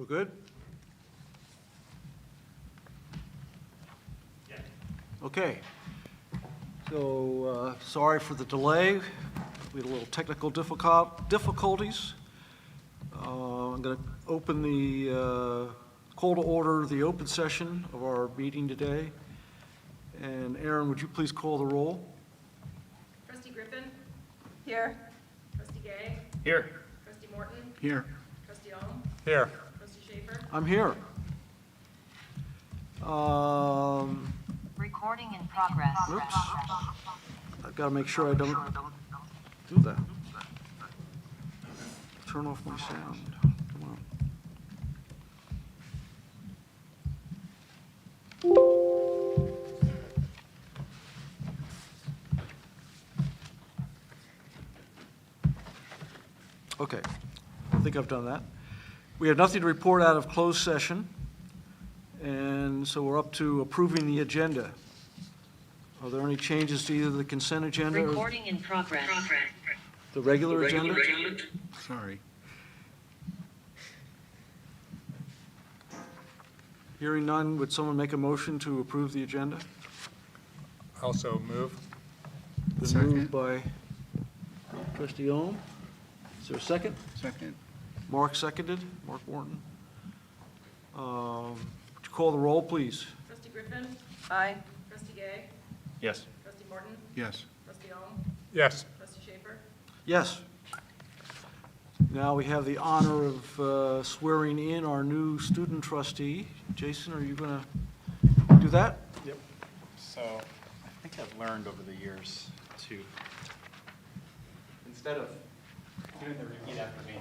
We're good? Yeah. Okay. So, sorry for the delay. We had a little technical difficulties. I'm going to open the, call to order the open session of our meeting today. And Aaron, would you please call the roll? Trustee Griffin? Here. Trustee Gay? Here. Trustee Morton? Here. Trustee Ohm? Here. Trustee Schaefer? I'm here. Recording in progress. Oops. I've got to make sure I don't do that. Turn off my sound. Come on. Okay, I think I've done that. We have nothing to report out of closed session, and so we're up to approving the agenda. Are there any changes to either the consent agenda or Recording in progress. the regular agenda? Sorry. Hearing none, would someone make a motion to approve the agenda? Also move. Been Second. moved by Trustee Ohm. Is there a second? Second. Mark seconded. Mark Warren. Would you call the roll, please? Trustee Griffin? Aye. Trustee Gay? Yes. Trustee Morton? Yes. Trustee Ohm? Yes. Trustee Schaefer? Yes. Now we have the honor of swearing in our new student trustee. Jason, are you going to do that? Yep. So I think I've learned over the years to, instead of doing the repeat after me,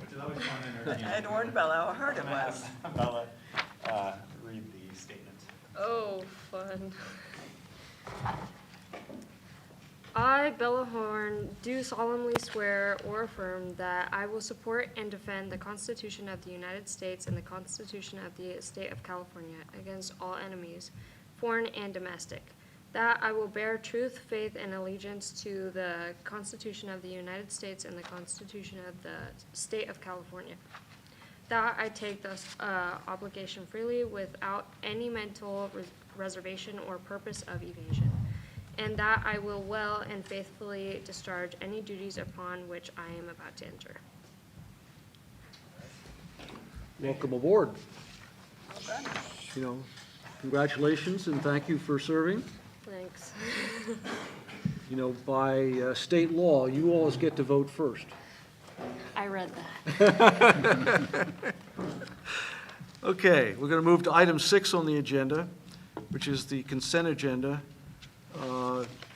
which is always fun, and entertaining. Edward Bella, I heard it was. Bella, read the statement. Oh, fun. I, Bella Horn, do solemnly swear or affirm that I will support and defend the Constitution of the United States and the Constitution of the State of California against all enemies, foreign and domestic. That I will bear truth, faith, and allegiance to the Constitution of the United States and the Constitution of the State of California. That I take this obligation freely without any mental reservation or purpose of evasion. And that I will well and faithfully discharge any duties upon which I am about to enter. Welcome aboard. You know, congratulations and thank you for serving. Thanks. You know, by state law, you always get to vote first. I read that. Okay, we're going to move to item 6 on the agenda, which is the consent agenda.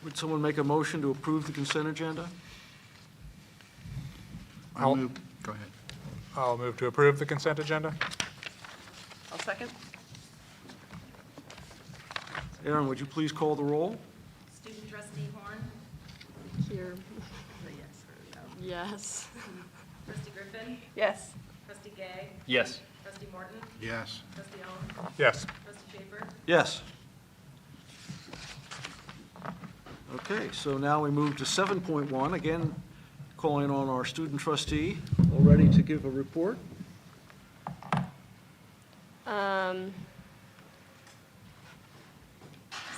Would someone make a motion to approve the consent agenda? I'll move. Go ahead. I'll move to approve the consent agenda. I'll second. Aaron, would you please call the roll? Student Trustee Horn? Here. Yes or no? Yes. Trustee Griffin? Yes. Trustee Gay? Yes. Trustee Morton? Yes. Trustee Ohm? Yes. Trustee Schaefer? Yes. Okay, so now we move to 7.1, again, calling on our student trustee, all ready to give a report.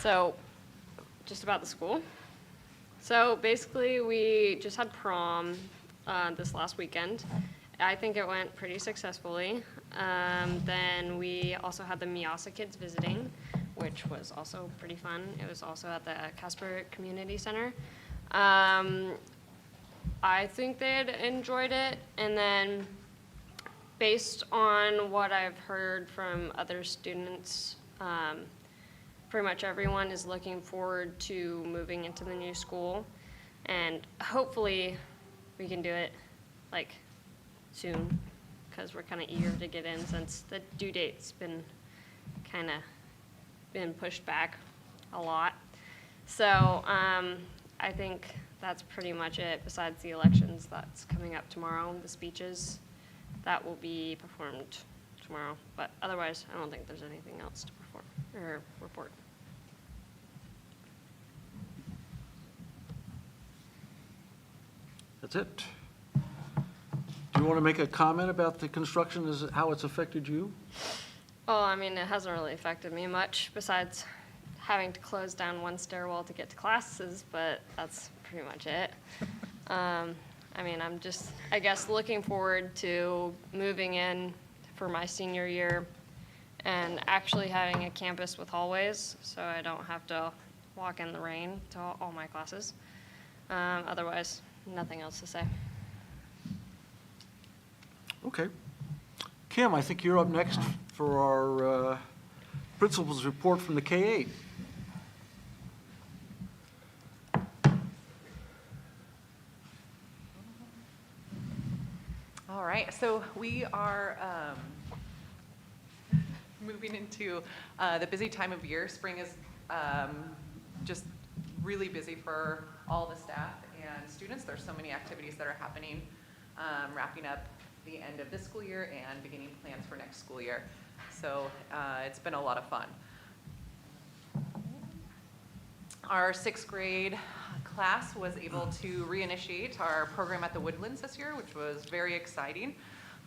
So, just about the school. So basically, we just had prom this last weekend. I think it went pretty successfully. Then we also had the Miasa kids visiting, which was also pretty fun. It was also at the Casper Community Center. I think they had enjoyed it, and then based on what I've heard from other students, pretty much everyone is looking forward to moving into the new school, and hopefully we can do it like soon, because we're kind of eager to get in since the due date's been pushed back a lot. So I think that's pretty much it, besides the elections that's coming up tomorrow, the speeches that will be performed tomorrow. But otherwise, I don't think there's anything else to perform or report. That's it. Do You want to make a comment about the construction, how it's affected you? Oh, I mean, it hasn't really affected me much besides having to close down one stairwell to get to classes, but that's pretty much it. I mean, I'm just, I guess, looking forward to moving in for my senior year and actually having a campus with hallways, so I don't have to walk in the rain to all my classes. Otherwise, nothing else to say. Okay. Kim, I think you're up next for our principal's report from the K-8. All right, so we are moving into the busy time of year. Spring is just really busy for all the staff and students. There's so many activities that are happening, wrapping up the end of this school year and beginning plans for next school year. So it's been a lot of fun. Our 6th grade class was able to reinitiate our program at the Woodlands this year, which was very exciting.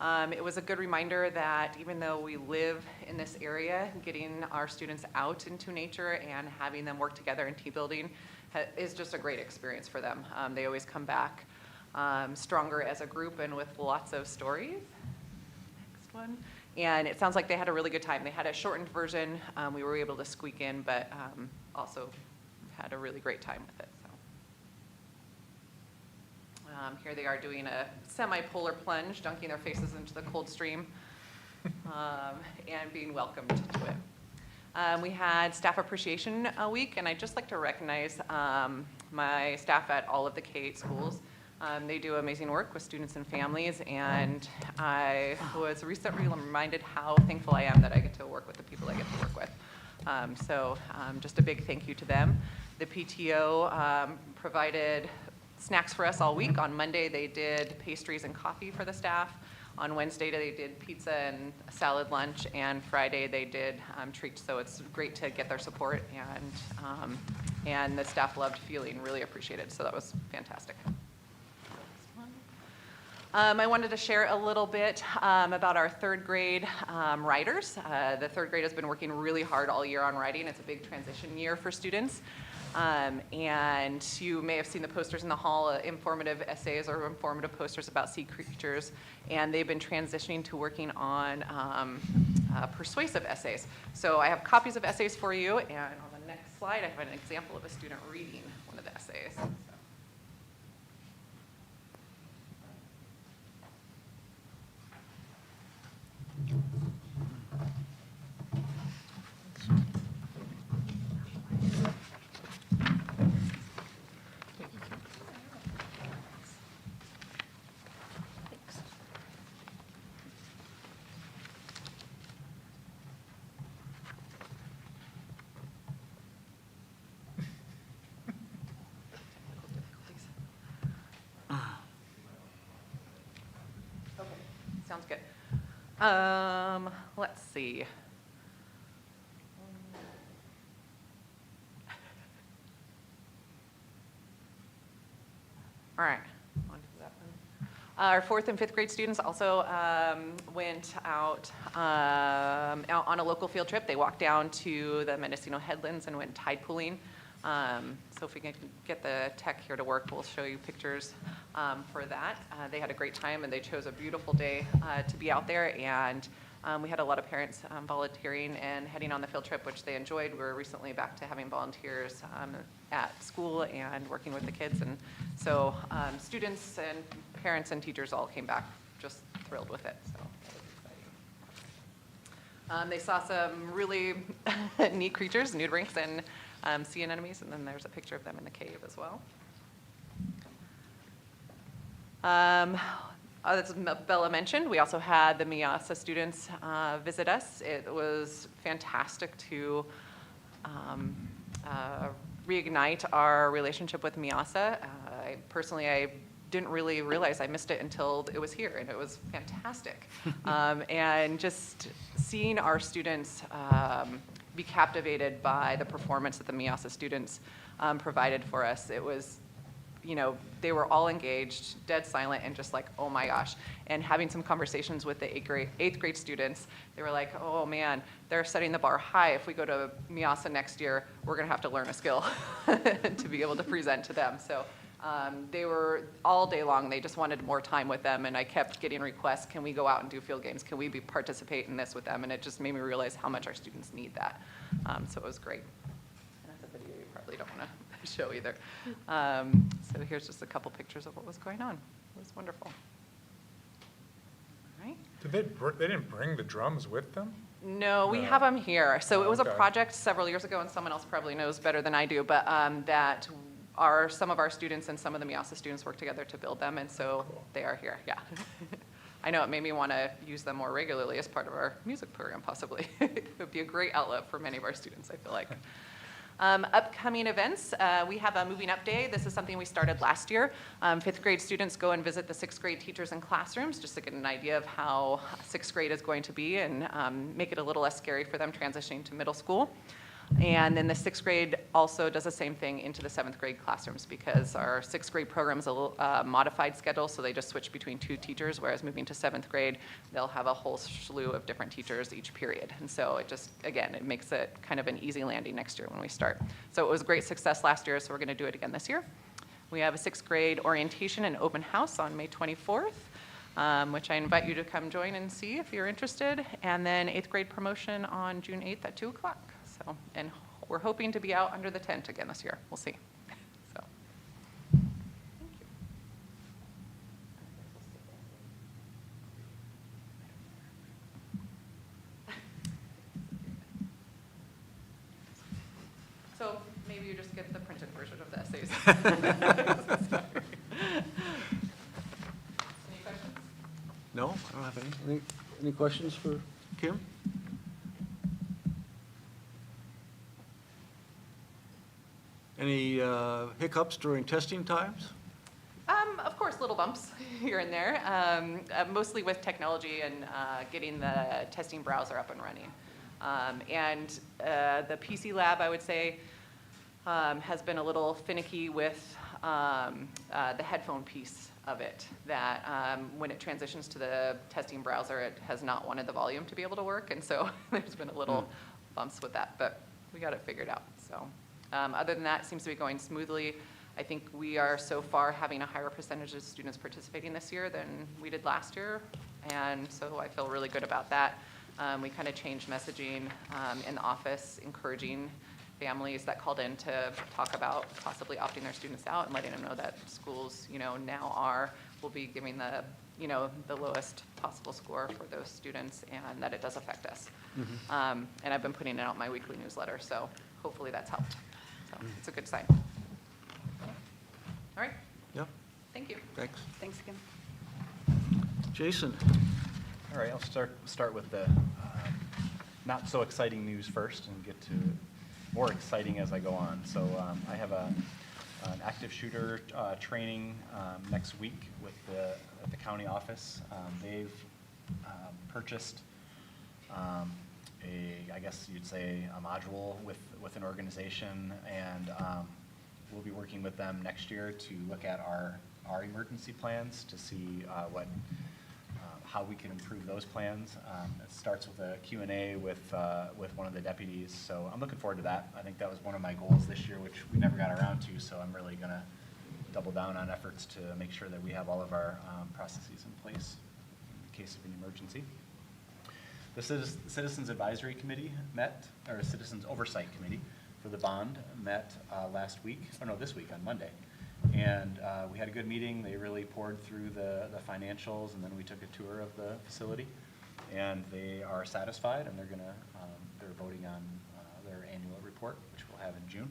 It was a good reminder that even though we live in this area, getting our students out into nature and having them work together in team building is just a great experience for them. They always come back stronger as a group and with lots of stories. Next one. And it sounds like they had a really good time. They had a shortened version we were able to squeak in, but also had a really great time with it. So. Here they are doing a semi-polar plunge, dunking their faces into the cold stream and being welcomed to it. We had Staff Appreciation Week, and I'd just like to recognize my staff at all of the K-8 schools. They do amazing work with students and families, and I was recently reminded how thankful I am that I get to work with the people I get to work with. So just a big thank you to them. The PTO provided snacks for us all week. On Monday, they did pastries and coffee for the staff. On Wednesday, they did pizza and a salad lunch, and Friday, they did treats. So it's great to get their support, and the staff loved feeling really appreciated, so that was fantastic. I wanted to share a little bit about our 3rd grade writers. The 3rd grade has been working really hard all year on writing. It's a big transition year for students. And you may have seen the posters in the hall, informative essays or informative posters about sea creatures. And they've been transitioning to working on persuasive essays. So I have copies of essays for you. And on the next slide, I have an example of a student reading one of the essays. Sounds good. Let's see. All right. On to that one. Our 4th and 5th grade students also went out on a local field trip. They walked down to the Mendocino headlands and went tide pooling. So if we can get the tech here to work, we'll show you pictures for that. They had a great time, and they chose a beautiful day to be out there. And we had a lot of parents volunteering and heading on the field trip, which they enjoyed. We were recently back to having volunteers at school and working with the kids. And so students and parents and teachers all came back just thrilled with it. So that was exciting. They saw some really neat creatures, nudibranchs and sea anemones, and then there's a picture of them in the cave as well. As Bella mentioned, we also had the MIASA students visit us. It was fantastic to reignite our relationship with MIASA. I didn't really realize I missed it until it was here, and it was fantastic. And just seeing our students be captivated by the performance that the MIASA students provided for us, it was they were all engaged, dead silent, and just like, oh my gosh. And having some conversations with the eighth grade students, they were like, oh man, they're setting the bar high. If we go to Miasa next year, we're gonna have to learn a skill to be able to present to them. So they were, all day long, they just wanted more time with them, and I kept getting requests, can we go out and do field games? Can we participate in this with them? And it just made me realize how much our students need that. So it was great. And that's a video you probably don't want to show either. So here's just a couple pictures of what was going on. It was wonderful. All right. They didn't bring the drums with them? No, we No. have them here. So it was a Okay. project several years ago, and someone else probably knows better than I do, but that some of our students and some of the Miasa students worked together to build them, and so they are here, yeah. I know it made me want to use them more regularly as part of our music program, possibly. It would be a great outlet for many of our students, I feel like. Upcoming events, we have a Moving Up Day. This is something we started last year. Fifth grade students go and visit the sixth grade teachers and classrooms just to get an idea of how sixth grade is going to be and make it a little less scary for them transitioning to middle school. And then the sixth grade also does the same thing into the seventh grade classrooms because our sixth grade program is a little modified schedule, so they just switch between 2 teachers, whereas moving to seventh grade, they'll have a whole slew of different teachers each period. And so it just, again, it makes it kind of an easy landing next year when we start. So it was a great success last year, so we're gonna do it again this year. We have a sixth grade orientation and open house on May 24th. Which I invite you to come join and see if you're interested. And then eighth grade promotion on June 8th at 2 o'clock. So, and we're hoping to be out under the tent again this year. We'll see. So, thank you. So maybe you just get the printed version of the essays. Sorry. Any questions? No, I don't have any. Any questions for Kim? Any hiccups during testing times? Of course, little bumps here and there, mostly with technology and getting the testing browser up and running. And the PC lab, I would say, has been a little finicky with the headphone piece of it, that when it transitions to the testing browser, it has not wanted the volume to be able to work, and so there's been a little bumps with that, but we got it figured out. So other than that, it seems to be going smoothly. I think we are so far having a higher percentage of students participating this year than we did last year, and so I feel really good about that. We kind of changed messaging in the office, encouraging families that called in to talk about possibly opting their students out and letting them know that schools, now will be giving the lowest possible score for those students, and that it does affect us. And I've been putting it out in my weekly newsletter, so hopefully that's helped. So it's a good sign. All right, Yeah, thank you. thanks. Thanks again. Jason? All right, I'll start with the not so exciting news first and get to more exciting as I go on. So I have an active shooter training next week with the county office. They've purchased I guess you'd say a module with an organization, and we'll be working with them next year to look at our emergency plans to see how we can improve those plans. It starts with a Q&A with one of the deputies, so I'm looking forward to that. I think that was one of my goals this year, which we never got around to, so I'm really going to double down on efforts to make sure that we have all of our processes in place in case of an emergency. The Citizens Advisory Committee met, or Citizens Oversight Committee for the bond met this week on Monday. And we had a good meeting. They really poured through the financials, and then we took a tour of the facility. And they are satisfied, and they're voting on their annual report, which we'll have in June.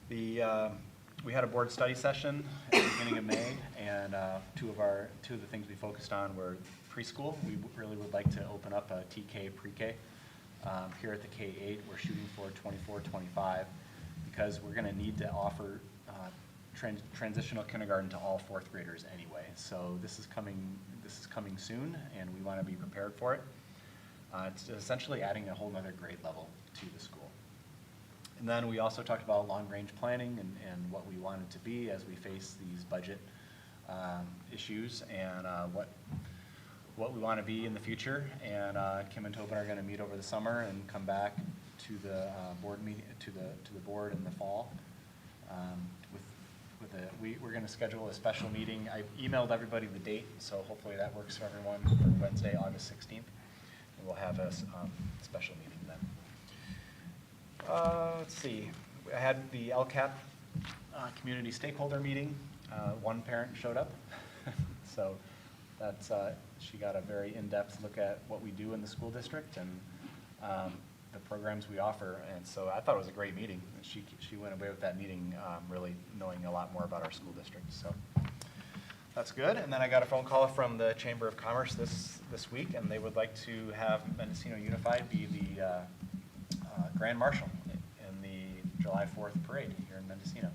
We had a board study session at the beginning of May, and two of the things we focused on were preschool. We really would like to open up a TK pre-K. Here at the K-8, we're shooting for 24-25 because we're going to need to offer transitional kindergarten to all fourth graders anyway. So this is coming soon, and we want to be prepared for it. It's essentially adding a whole other grade level to the school. And then we also talked about long-range planning and what we wanted to be as we face these budget issues, and what we want to be in the future. And Kim and Tobin are going to meet over the summer and come back to the board meeting, to the board in the fall. We're going to schedule a special meeting. I emailed everybody the date, so hopefully that works for everyone, for Wednesday, August 16th. And we'll have a special meeting then. Let's see, I had the LCAP community stakeholder meeting. One parent showed up, so that's, she got a very in-depth look at what we do in the school district and the programs we offer, and so I thought it was a great meeting. She went away with that meeting really knowing a lot more about our school district, so that's good. And then I got a phone call from the Chamber of Commerce this week, and they would like to have Mendocino Unified be the Grand Marshal in the July 4th parade here in Mendocino.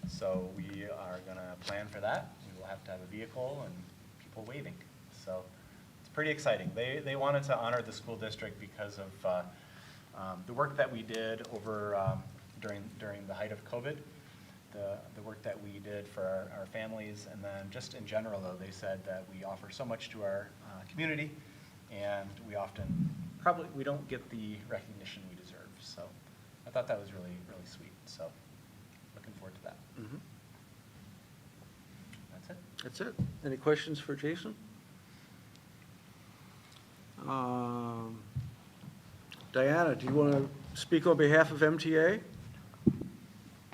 So we are going to plan for that. We will have to have a vehicle and people waving. So it's pretty exciting. They wanted to honor the school district because of the work that we did over during the height of COVID, the work that we did for our families, and then just in general, though, they said that we offer so much to our community, and we often we don't get the recognition we deserve. So I thought that was really, really sweet. So looking forward to that. Mm-hmm. That's it. That's it. Any questions for Jason? Diana, do you want to speak on behalf of MTA?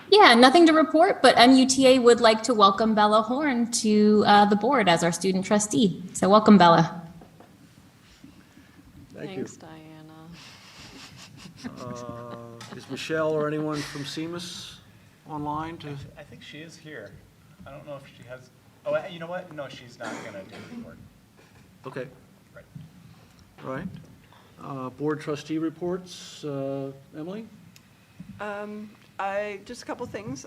Yeah, nothing to report, but MUTA would like to welcome Bella Horn to the board as our student trustee. So welcome, Bella. Thank Thanks, you. Diana. Is Michelle or anyone from CMUS online to? I think she is here. I don't know if she has. Oh, you know what? No, she's not going to do the report. Okay, Right. all right. Board trustee reports, Emily? Just a couple things.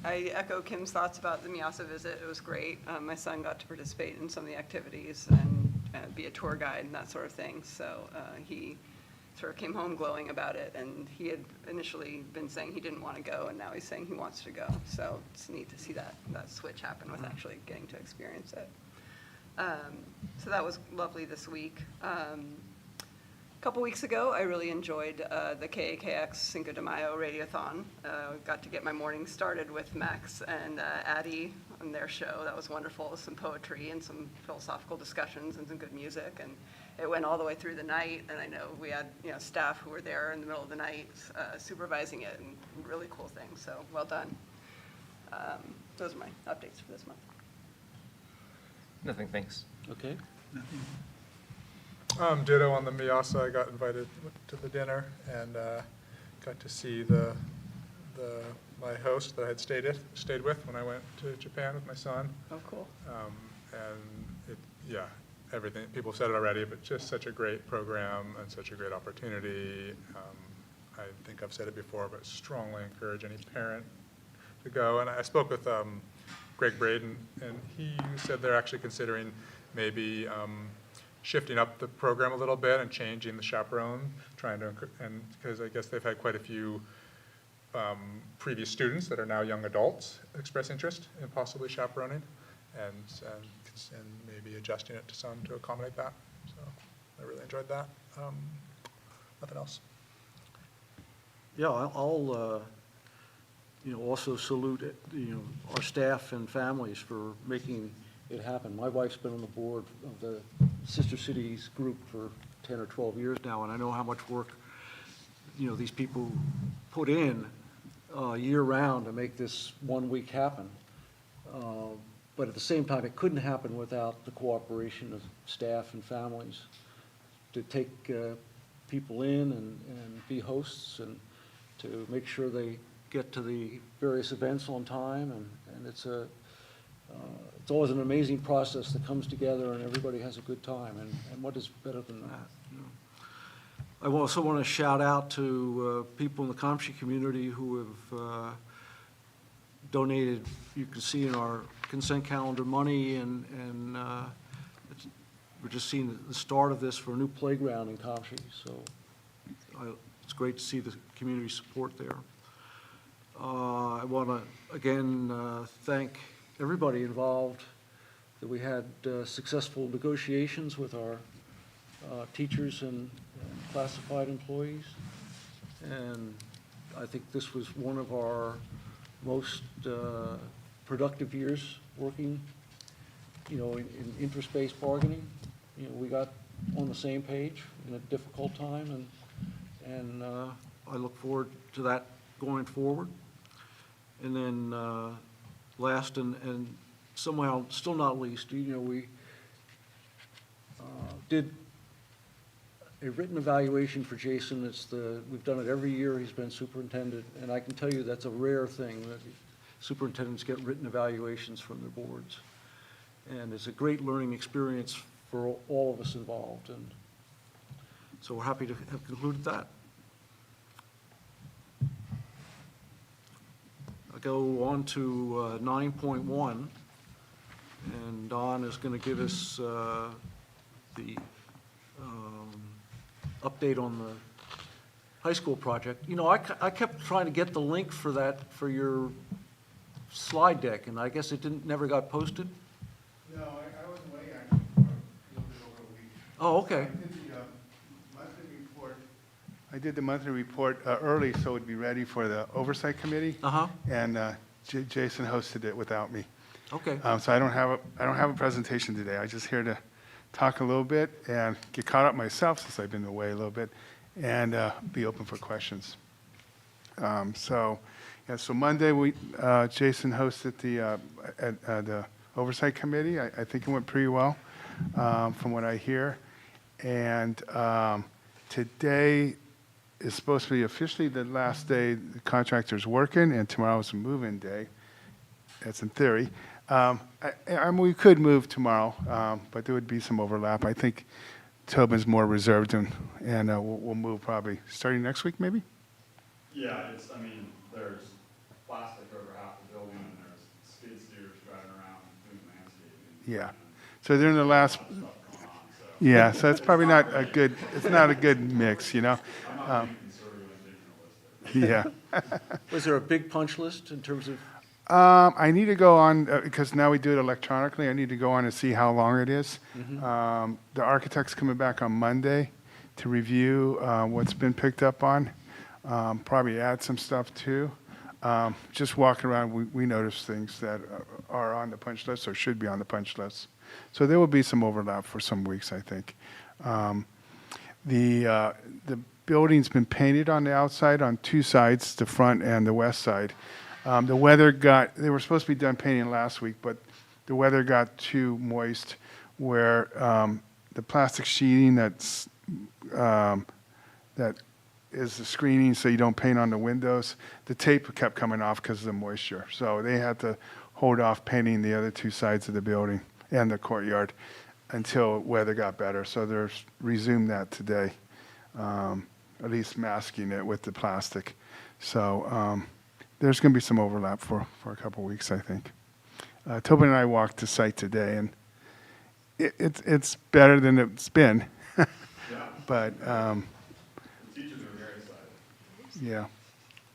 I echo Kim's thoughts about the Miasa visit. It was great. My son got to participate in some of the activities and be a tour guide and that sort of thing. So he sort of came home glowing about it, and he had initially been saying he didn't want to go, and now he's saying he wants to go. So it's neat to see that switch happen with actually getting to experience it. So that was lovely this week. A couple weeks ago, I really enjoyed the KAKX Cinco de Mayo Radiothon. Got to get my morning started with Max and Addie on their show. That was wonderful, with some poetry and some philosophical discussions and some good music. And it went all the way through the night. And I know we had staff who were there in the middle of the night supervising it, and really cool things. So well done. Those are my updates for this month. Nothing, thanks. Okay. Ditto on the Miasa. I got invited to the dinner and got to see my host that I had stayed with when I went to Japan with my son. Oh, cool. And everything, people said it already, but just such a great program and such a great opportunity. I think I've said it before, but strongly encourage any parent to go. And I spoke with Greg Braden, and he said they're actually considering maybe shifting up the program a little bit and changing the chaperone, and because I guess they've had quite a few previous students that are now young adults express interest in possibly chaperoning, and maybe adjusting it to some to accommodate that. So I really enjoyed that. Nothing else. Yeah, I'll also salute, our staff and families for making it happen. My wife's been on the board of the Sister Cities group for 10 or 12 years now, and I know how much work, these people put in year-round to make this 1 week happen. But at the same time, it couldn't happen without the cooperation of staff and families to take people in and be hosts and to make sure they get to the various events on time. And it's always an amazing process that comes together and everybody has a good time. And what is better than that? I also want to shout out to people in the Comsci community who have donated, you can see in our consent calendar, money, and we're just seeing the start of this for a new playground in Comsci. So it's great to see the community support there. I want to, again, thank everybody involved, that we had successful negotiations with our teachers and classified employees. And I think this was one of our most productive years working, in interest-based bargaining. We got on the same page in a difficult time, and I look forward to that going forward. And then last and somehow still not least, we did a written evaluation for Jason. We've done it every year he's been superintendent, and I can tell you that's a rare thing, that superintendents get written evaluations from their boards. And it's a great learning experience for all of us involved, and so we're happy to have concluded that. I'll go on to 9.1, and Don is going to give us the update on the high school project. I kept trying to get the link for that, for your slide deck, and I guess it never got posted? No, I was away actually for a little bit over a week. Oh, okay. I did the monthly report early, so it'd be ready for the oversight committee. Uh-huh. And Jason hosted it without me. Okay. So I don't have a presentation today. I'm just here to talk a little bit and get caught up myself since I've been away a little bit, and be open for questions. So Monday Jason hosted the oversight committee. I think it went pretty well, from what I hear. And today is supposed to be officially the last day the contractor's working, and tomorrow is a move-in day. That's in theory. We could move tomorrow, but there would be some overlap. I think Tobin's more reserved, and we'll move probably starting next week, maybe? Yeah, there's plastic over half the building, and there's skid steers driving around doing landscaping. Yeah. So they're in the last, Stuff going on, so. yeah, so it's probably not a good, it's not a good mix, I'm not being conservative and Yeah. Was there a big punch list in terms of? I need to go on, because now we do it electronically, I need to go on and see how long it is. The architect's coming back on Monday to review what's been picked up on, probably add some stuff too. Just walking around, we notice things that are on the punch list or should be on the punch list. So there will be some overlap for some weeks, I think. The building's been painted on the outside on two sides, the front and the west side. The weather they were supposed to be done painting last week, but the weather got too moist where the plastic sheeting that is the screening so you don't paint on the windows, the tape kept coming off because of the moisture. So they had to hold off painting the other two sides of the building and the courtyard until weather got better. So they're resumed that today, at least masking it with the plastic. So there's going to be some overlap for a couple of weeks, I think. Tobin and I walked the site today, and it's better than it's been. Yeah. But The teachers are very excited. yeah.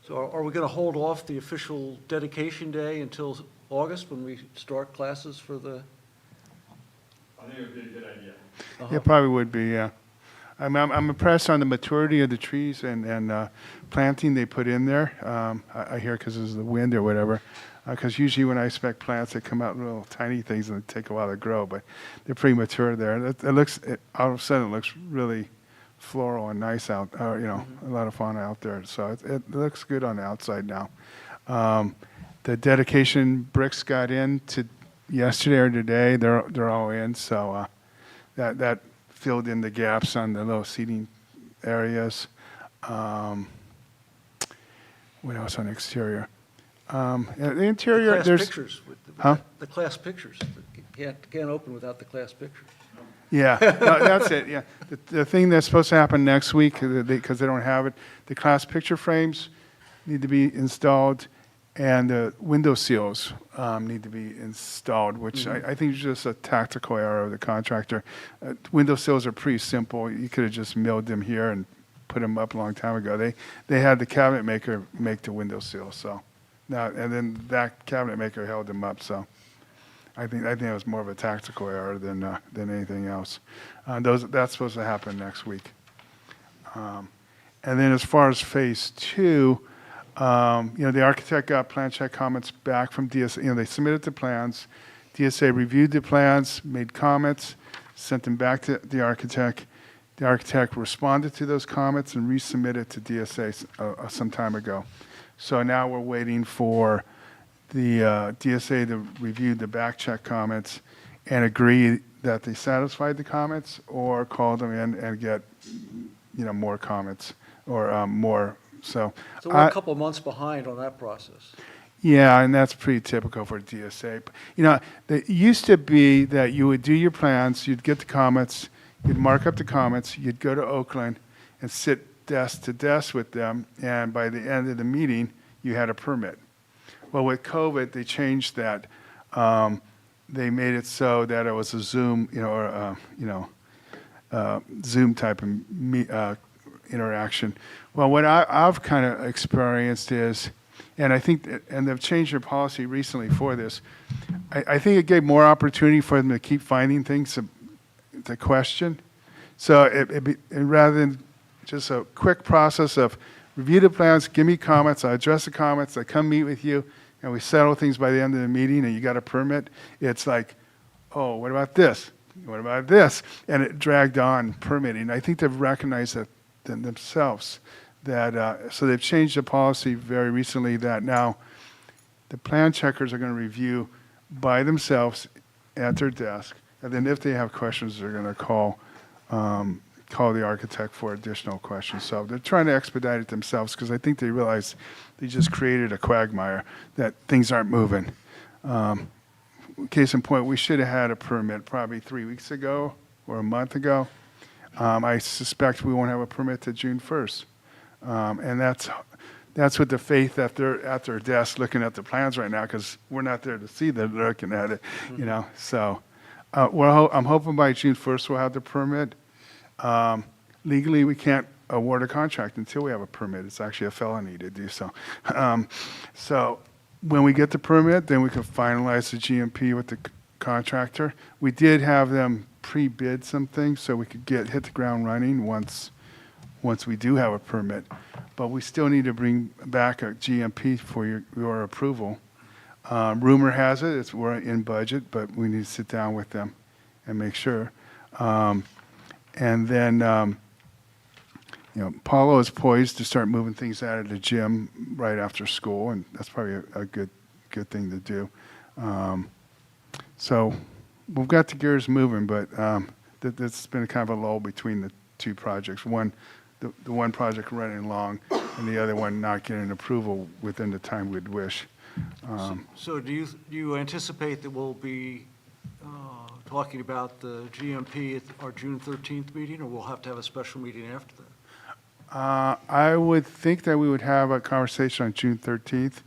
So are we going to hold off the official dedication day until August when we start classes for the? I think it would be a good idea. It probably would be, yeah. I'm impressed on the maturity of the trees and planting they put in there. I hear because of the wind or whatever. Because usually when I inspect plants, they come out little tiny things and they take a while to grow, but they're pretty mature there. All of a sudden, it looks really floral and nice out. A lot of fauna out there. So it looks good on the outside now. The dedication bricks got in yesterday or today. They're all in. So that filled in the gaps on the little seating areas. What else on the exterior? The interior, class there's pictures. Huh? The class pictures. Can't open without the class pictures. Yeah, no, that's it. Yeah, the thing that's supposed to happen next week because they don't have it, the class picture frames need to be installed, and the window seals need to be installed, which I think is just a tactical error of the contractor. Window seals are pretty simple. You could have just milled them here and put them up a long time ago. They had the cabinet maker make the windowsill, so. Now, and then that cabinet maker held them up, so. I think it was more of a tactical error than anything else. That's supposed to happen next week. And then as far as phase 2, the architect got plan check comments back from DSA. They submitted the plans. DSA reviewed the plans, made comments, sent them back to the architect. The architect responded to those comments and resubmitted to DSA some time ago. So now we're waiting for the DSA to review the back check comments and agree that they satisfied the comments, or call them in and get, more comments or more. So we're a couple of months behind on that process. yeah, and that's pretty typical for DSA. It used to be that you would do your plans, you'd get the comments, you'd mark up the comments, you'd go to Oakland and sit desk to desk with them, and by the end of the meeting, you had a permit. Well, with COVID, they changed that. They made it so that it was a Zoom, Zoom type of interaction. Well, what I've kind of experienced is, and I think, and they've changed their policy recently for this, I think it gave more opportunity for them to keep finding things to question. So and rather than just a quick process of review the plans, give me comments, I address the comments, I come meet with you, and we settle things by the end of the meeting, and you got a permit, it's like, oh, what about this? What about this? And it dragged on permitting. I think they've recognized that themselves. So they've changed the policy very recently that now the plan checkers are going to review by themselves at their desk, and then if they have questions, they're going to call the architect for additional questions. So they're trying to expedite it themselves, because I think they realize they just created a quagmire that things aren't moving. Case in point, we should have had a permit probably 3 weeks ago or a month ago. I suspect we won't have a permit to June 1st. And that's with the faith that they're at their desk looking at the plans right now, because we're not there to see them, they're looking at it, So I'm hoping by June 1st we'll have the permit. Legally, we can't award a contract until we have a permit. It's actually a felony to do so. So when we get the permit, then we can finalize the GMP with the contractor. We did have them pre-bid some things so we could hit the ground running once we do have a permit. But we still need to bring back a GMP for your approval. Rumor has it, we're in budget, but we need to sit down with them and make sure. And then, Paulo is poised to start moving things out of the gym right after school, and that's probably a good thing to do. So we've got the gears moving, but that's been kind of a lull between the two projects. The one project running long, and the other one not getting approval within the time we'd wish. So do you anticipate that we'll be talking about the GMP at our June 13th meeting, or we'll have to have a special meeting after that? I would think that we would have a conversation on June 13th.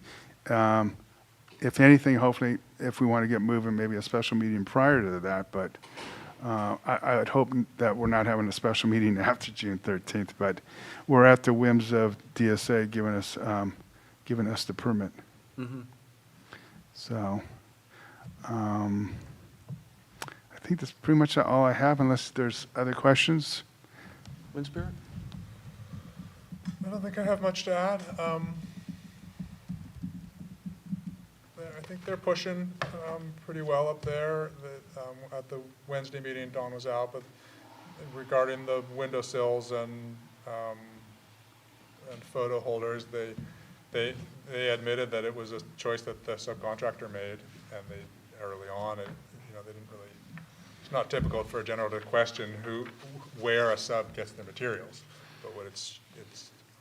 If anything, hopefully, if we want to get moving, maybe a special meeting prior to that, but I would hope that we're not having a special meeting after June 13th, but we're at the whims of DSA giving us the permit. Mm-hmm. So I think that's pretty much all I have, unless there's other questions. Winspear? I don't think I have much to add. I think they're pushing pretty well up there. At the Wednesday meeting, Dawn was out, but regarding the windowsills and photo holders, they admitted that it was a choice that the subcontractor made, and they early on, they didn't really. It's not typical for a general to question where a sub gets their materials, but what it's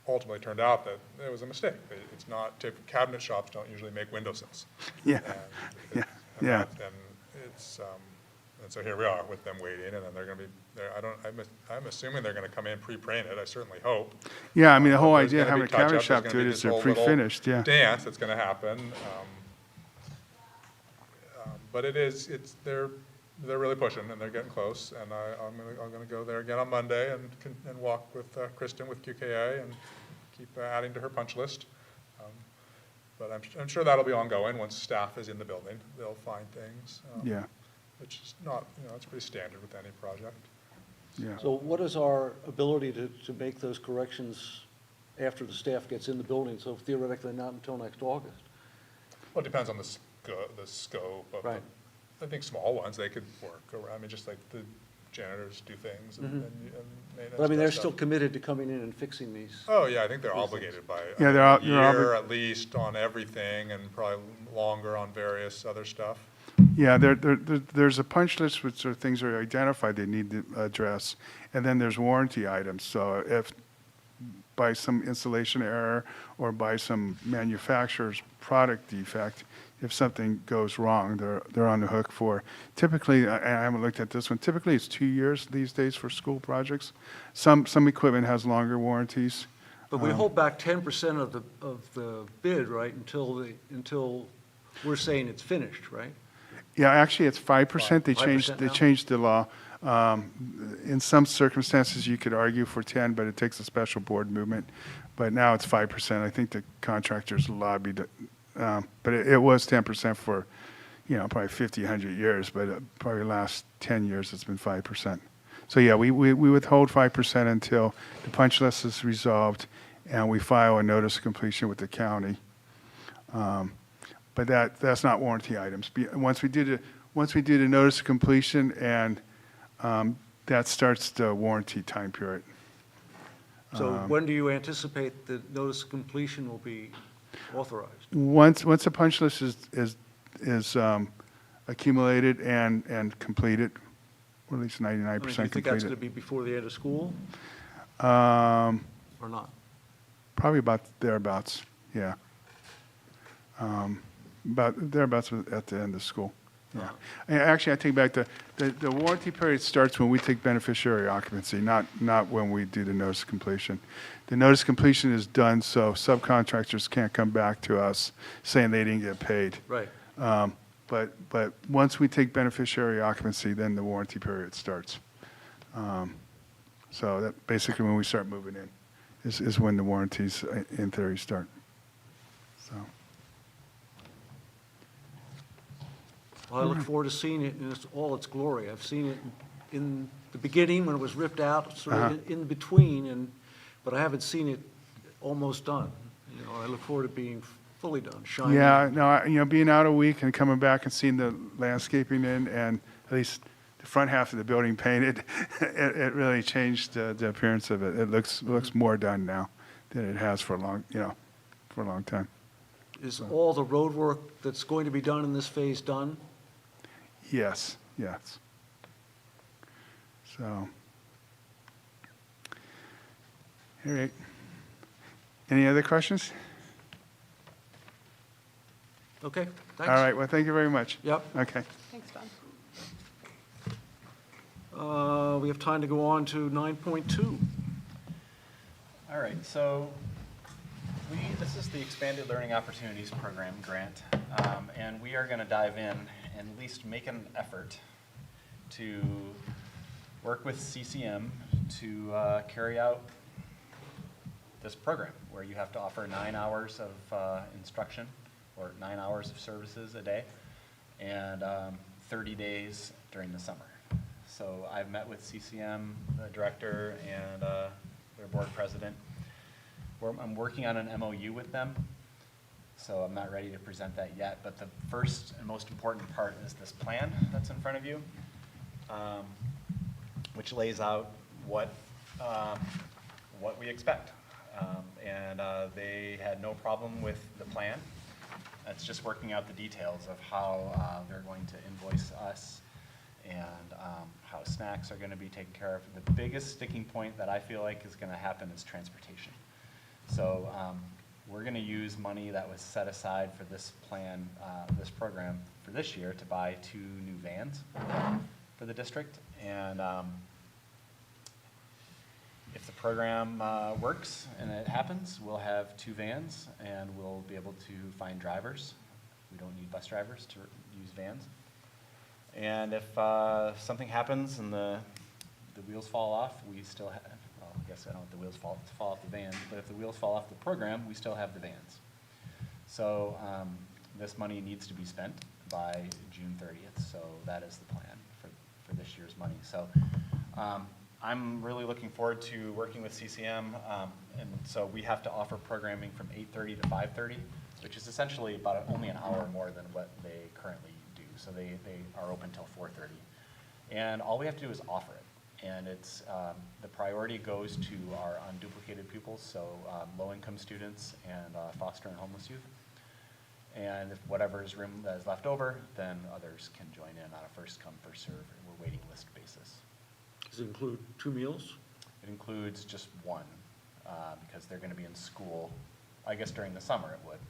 ultimately turned out that it was a mistake. It's not cabinet shops don't usually make windowsills. Yeah. And it's and so here we are with them waiting, and then they're going to be. I'm assuming they're going to come in pre-painted. I certainly hope. Yeah, I mean the whole There's idea of gonna having a be touch-up, cabinet there's shop gonna to be it this is they're whole little pre-finished. Yeah. Dance that's going to happen, but they're they're really pushing, and they're getting close, and I'm gonna go there again on Monday and walk with Kristen with QKA and keep adding to her punch list. But I'm sure that'll be ongoing. Once staff is in the building, they'll find things. Yeah, Which is not, it's pretty standard with any project. yeah. So what is our ability to make those corrections after the staff gets in the building, so theoretically not until next August? Well, it depends on the scope of, Right. I think small ones, they could work around, I mean, just like the janitors do things and maintenance But I mean, does they're stuff. still committed to coming in and fixing these. Oh, yeah, I think they're these obligated by Yeah, a they're year at least on everything, and probably longer on various other stuff. Yeah, there's a punch list which are things that are identified they need to address, and then there's warranty items. So if by some installation error or by some manufacturer's product defect, if something goes wrong, they're on the hook for, typically, I haven't looked at this one, typically it's 2 years these days for school projects. Some equipment has longer warranties. But we hold back 10% of the bid, right, until we're saying it's finished, right? Yeah, actually, it's 5%. They 5% now? changed the law. In some circumstances, you could argue for 10, but it takes a special board movement. But now it's 5%. I think the contractors lobbied, but it was 10% for, probably 50, 100 years, but probably the last 10 years, it's been 5%. So yeah, we withhold 5% until the punch list is resolved and we file a notice of completion with the county. But that's not warranty items. Once we do the notice of completion, and that starts the warranty time period. So when do you anticipate the notice of completion will be authorized? Once the punch list is accumulated and completed, or at least 99% I mean, do you think that's going to completed. be before the end of school Um, or not? Probably about thereabouts, yeah. About thereabouts at the end of school, yeah. And actually, I take back the warranty period starts when we take beneficiary occupancy, not when we do the notice of completion. The notice of completion is done so subcontractors can't come back to us saying they didn't get paid. Right. But once we take beneficiary occupancy, then the warranty period starts. So that basically when we start moving in is when the warranties in theory start. So. Well, I look forward to seeing it in all its glory. I've seen it in the beginning when it was ripped out, sort of in between, but I haven't seen it almost done. I look forward to being fully done, shining. Yeah, no, being out a week and coming back and seeing the landscaping in, and at least the front half of the building painted, it really changed the appearance of it. It looks more done now than it has for a long time. Is all the road work that's going to be done in this phase done? Yes. So, all right. Any other questions? Okay, thanks. All right, well, thank you very much. Yep. Okay. Thanks, Don. We have time to go on to 9.2. All right, so this is the Expanded Learning Opportunities Program grant, and we are going to dive in and at least make an effort to work with CCM to carry out this program, where you have to offer 9 hours of instruction or 9 hours of services a day and 30 days during the summer. So I've met with CCM, the director, and their board president. I'm working on an MOU with them, so I'm not ready to present that yet, but the first and most important part is this plan that's in front of you, which lays out what we expect. And they had no problem with the plan. It's just working out the details of how they're going to invoice us and how snacks are going to be taken care of. The biggest sticking point that I feel like is going to happen is transportation. So we're going to use money that was set aside for this plan, this program for this year to buy 2 new vans for the district. And if the program works and it happens, we'll have 2 vans and we'll be able to find drivers. We don't need bus drivers to use vans. And if something happens and the wheels fall off, we still have, well, I guess I don't want the wheels fall off the van, but if the wheels fall off the program, we still have the vans. So this money needs to be spent by June 30th, so that is the plan for this year's money. So I'm really looking forward to working with CCM, and so we have to offer programming from 8:30 to 5:30, which is essentially about only an hour more than what they currently do. So they are open till 4:30, and all we have to do is offer it. And it's the priority goes to our unduplicated pupils, so low-income students and foster and homeless youth. And if whatever's room that is left over, then others can join in on a first come, first serve, and we're waiting list basis. Does it include 2 meals? It includes just one, because they're gonna be in school. I guess during the summer it would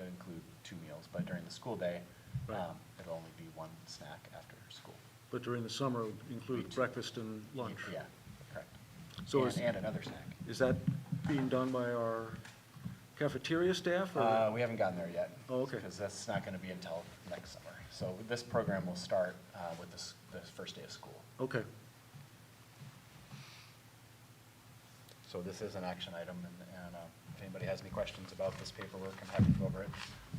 include 2 meals, but during the school day, Right. it'll only be one snack after school. But during the summer, it would include breakfast and lunch? Yeah, correct. So And another snack. Is that being done by our cafeteria staff? Or? We haven't gotten there yet. Oh, okay. Because that's not gonna be until next summer. So this program will start with the first day of school. Okay. So this is an action item, and if anybody has any questions about this paperwork, I'm happy to go over it.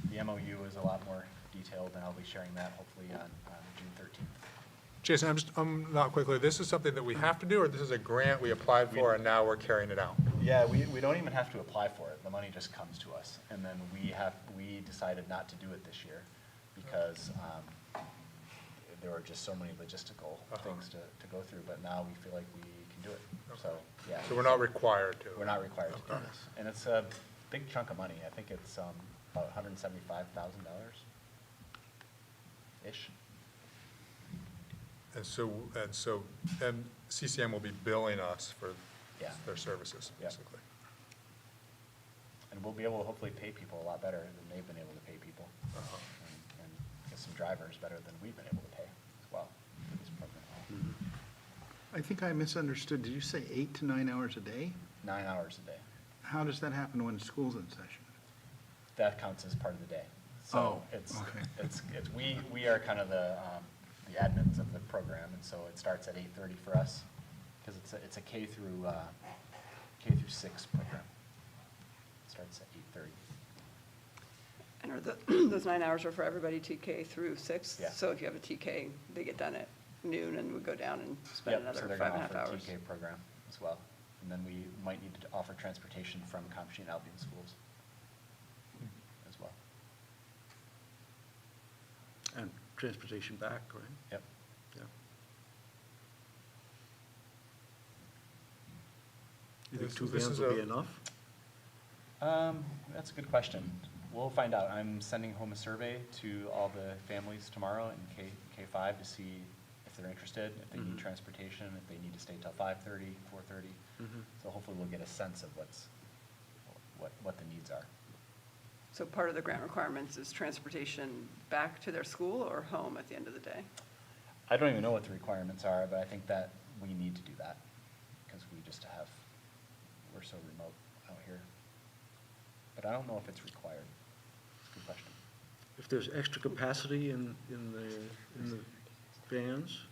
The MOU is a lot more detailed, and I'll be sharing that hopefully on June 13th. Jason, I'm not quickly, this is something that we have to do, or this is a grant we applied for and now we're carrying it out? Yeah, we don't even have to apply for it. The money just comes to us. And then we decided not to do it this year because there were just so many logistical things to go through, but now we feel like we can do it. So, yeah. So we're not required to? We're not required to do this. And it's a big chunk of money. I think it's about $175,000-ish. And CCM will be billing us for Yeah. their services, Yeah. basically. And we'll be able to hopefully pay people a lot better than they've been able to pay people. And get some drivers better than we've been able to pay as well for this program. I think I misunderstood. Did you say 8 to 9 hours a day? 9 hours a day. How does that happen when school's in session? That counts as part of the day. So Oh, it's, okay. we are kind of the admins of the program, and so it starts at 8:30 for us, because it's a K through 6 program. It starts at 8:30. And are those 9 hours are for everybody TK through 6? Yeah. So if you have a TK, they get done at noon and we go down and spend Yep, so another they're 5.5 gonna offer a hours. TK program as well. And then we might need to offer transportation from Comsheen and Albion schools as well. And transportation back, right? Yep. Yeah. You think 2 This vans is will a- be enough? That's a good question. We'll find out. I'm sending home a survey to all the families tomorrow in K5 to see if they're interested, if they need transportation, if they need to stay till 5:30, 4:30. So hopefully we'll get a sense of what the needs are. So part of the grant requirements is transportation back to their school or home at the end of the day? I don't even know what the requirements are, but I think that we need to do that because we're so remote out here. But I don't know if it's required. It's a good question. If there's extra capacity in the vans,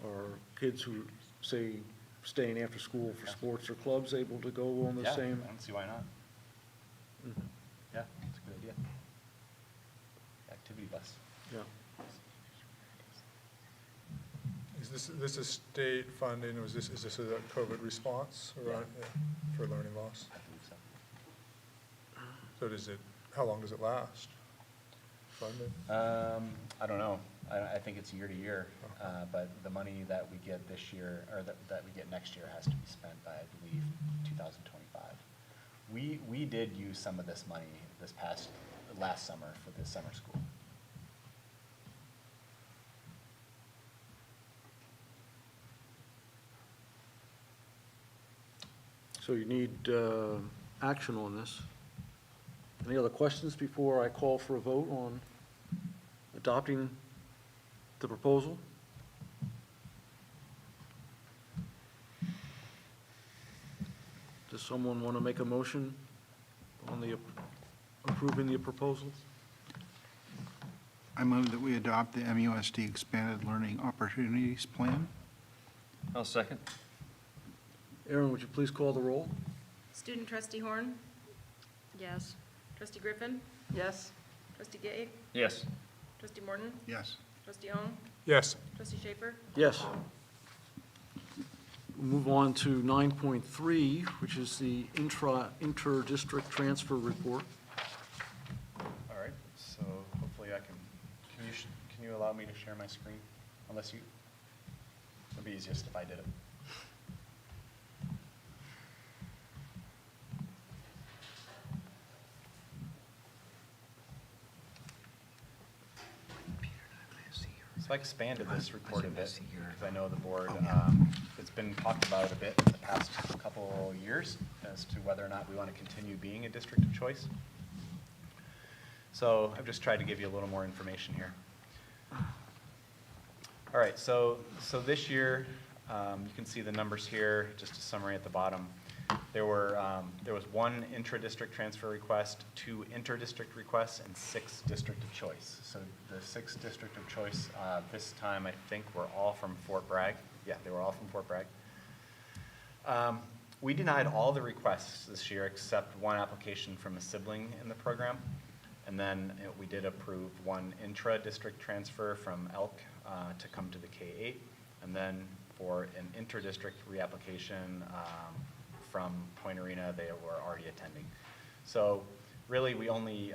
are kids who, say, staying after school for sports or clubs able to go on the Yeah, same? I don't see why not. Mhm. Yeah, that's a good idea. Activity bus. Yeah. This is state funding, is this a COVID response or, Yeah. for learning loss? I believe so. So how long does it last? Funding? I don't know. I think it's year to year, but the money that we get this year, or that we get next year has to be spent by, I believe, 2025. We did use some of this money last summer for the summer school. So you need action on this. Any other questions before I call for a vote on adopting the proposal? Does someone want to make a motion on the approving the proposal? I move that we adopt the MUSD Expanded Learning Opportunities Plan. I'll second. Aaron, would you please call the roll? Student trustee Horn, Yes. trustee Griffin, Yes? trustee Gay, Yes. trustee Morton, Yes. trustee Ong, Yes. trustee Schaefer, Yes. We'll move on to 9.3, which is the inter-district transfer report. All right, so hopefully I can you allow me to share my screen? Unless it'd be easiest if I did it. So I expanded this report a bit, because I know the board, it's been talked about a bit in the past couple years as to whether or not we want to continue being a district of choice. So I've just tried to give you a little more information here. All right, so this year, you can see the numbers here, just a summary at the bottom. There was 1 intra-district transfer request, 2 inter-district requests, and 6 district of choice. So the 6 district of choice this time, I think, were all from Fort Bragg. Yeah, they were all from Fort Bragg. We denied all the requests this year except 1 application from a sibling in the program. And then we did approve 1 intra-district transfer from Elk to come to the K-8. And then for an inter-district reapplication from Point Arena, they were already attending. So really, we only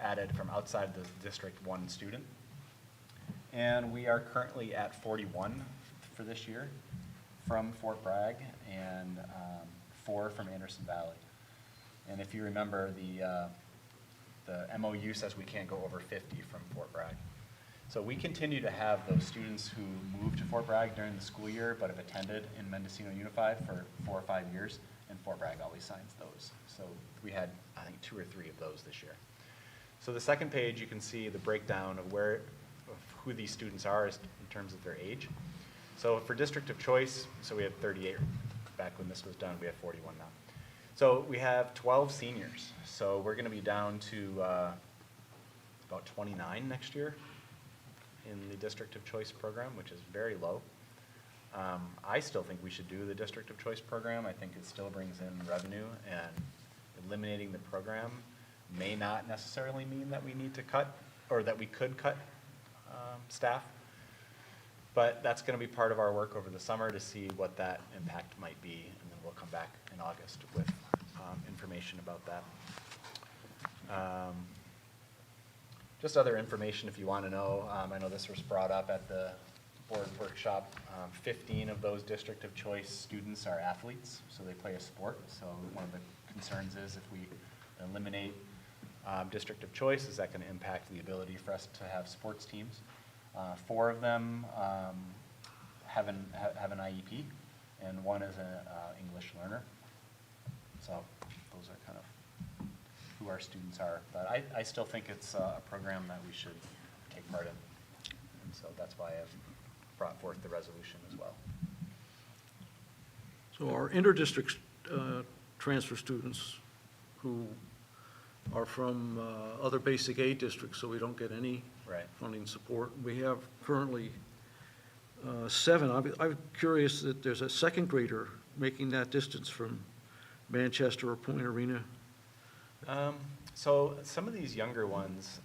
added from outside the district 1 student. And we are currently at 41 for this year from Fort Bragg and 4 from Anderson Valley. And if you remember, the MOU says we can't go over 50 from Fort Bragg. So we continue to have those students who moved to Fort Bragg during the school year but have attended in Mendocino Unified for 4 or 5 years, and Fort Bragg always signs those. So we had, I think, 2 or 3 of those this year. So the second page, you can see the breakdown of who these students are in terms of their age. So for District of Choice, so we had 38 back when this was done. We have 41 now. So we have 12 seniors. So we're going to be down to about 29 next year in the District of Choice program, which is very low. I still think we should do the District of Choice program. I think it still brings in revenue, and eliminating the program may not necessarily mean that we need to cut, or that we could cut staff. But that's going to be part of our work over the summer to see what that impact might be, and then we'll come back in August with information about that. Just other information if you want to know. I know this was brought up at the board workshop. 15 of those District of Choice students are athletes, so they play a sport. So one of the concerns is if we eliminate District of Choice, is that going to impact the ability for us to have sports teams? 4 of them have an IEP, and 1 is an English learner. So those are kind of who our students are. But I still think it's a program that we should take part in. And so that's why I've brought forth the resolution as well. So our inter-district transfer students who are from other basic aid districts, so we don't get any Right. funding support. We have currently 7. I'm curious that there's a second grader making that distance from Manchester or Point Arena. So some of these younger ones,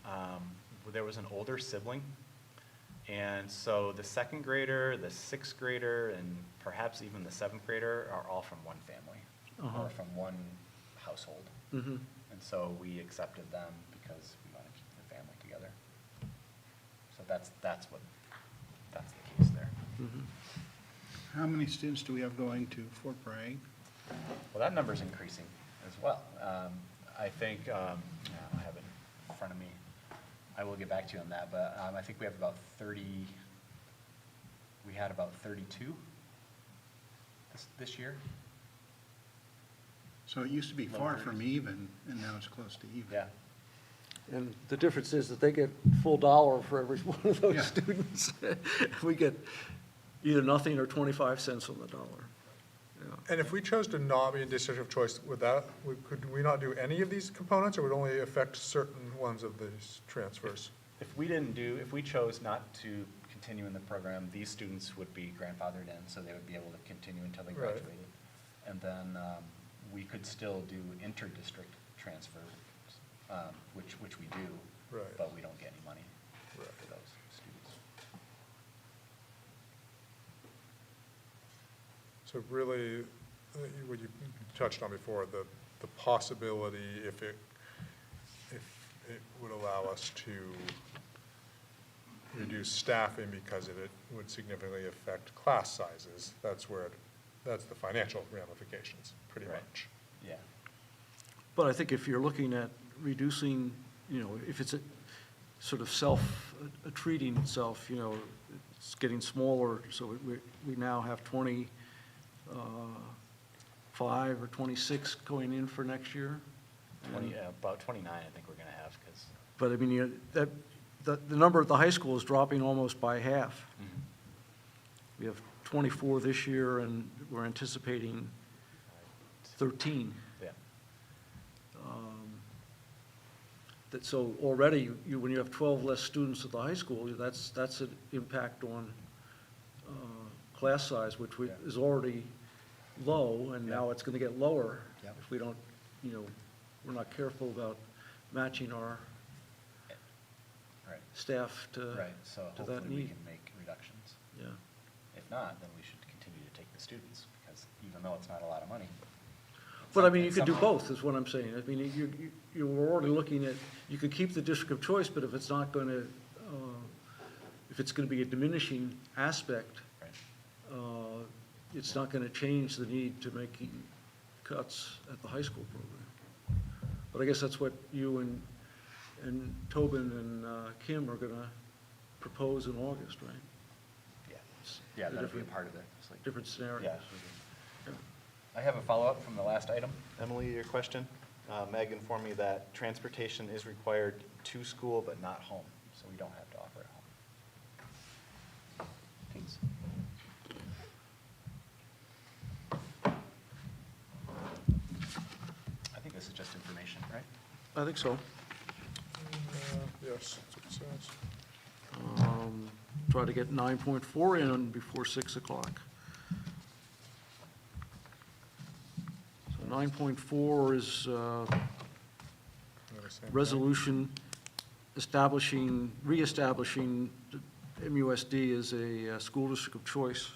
there was an older sibling. And so the 2nd grader, the 6th grader, and perhaps even the 7th grader are all from one family or from one household. Mm-hmm. And so we accepted them because we want to keep the family together. So that's the case there. Mm-hmm. How many students do we have going to Fort Bragg? Well, that number's increasing as well. I think, I have it in front of me. I will get back to you on that, but I think we have about 30, we had about 32 this year. So it used to be far from even, and now it's close to even. Yeah. And the difference is that they get full dollar for every one of those Yeah. students. We get either nothing or 25 cents on the dollar. Yeah. And if we chose to not be in District of Choice, could we not do any of these components, or would it only affect certain ones of these transfers? if we chose not to continue in the program, these students would be grandfathered in, so they would be able to continue until they Right. graduated. And then we could still do inter-district transfer, which we do, Right. but we don't get any money Right. for those students. So really, what you touched on before, the possibility, if it would allow us to reduce staffing because it would significantly affect class sizes, that's the financial ramifications, pretty Right. much. Yeah. But I think if you're looking at reducing, if it's a sort of treating itself, it's getting smaller, so we now have 25 or 26 going in for next year. About 29, I think we're going to have, because But I mean, the number at the high school is dropping almost by half. We have 24 this year, and we're anticipating 13. yeah. So already, when you have 12 less students at the high school, that's an impact on class size, which Yeah. is already low, and now Yeah. it's going to get lower Yeah. if we don't, we're not careful about matching our Right. staff to Right, so to that hopefully we need. can make reductions. Yeah. If not, then we should continue to take the students, because even though it's not a lot of money. But I mean, you it's could do something- both, is what I'm saying. I mean, you were already looking at, you could keep the district of choice, but if it's not going to, if it's going to be a diminishing aspect, Right. it's not going to change the need to make cuts at the high school program. But I guess that's what you and Tobin and Kim are going to propose in August, right? Yeah, It's yeah, a that'd be a different- part of it. It's like- Different scenario. Yeah. Yeah. I have a follow-up from the last item. Emily, your question? Meg informed me that transportation is required to school, but not home. So we don't have to offer at home. Thanks. I think this is just information, right? I think so. Yes, that's what it says. Try to get 9.4 in before 6 o'clock. So 9.4 is Another same thing. resolution reestablishing MUSD as a school district of choice.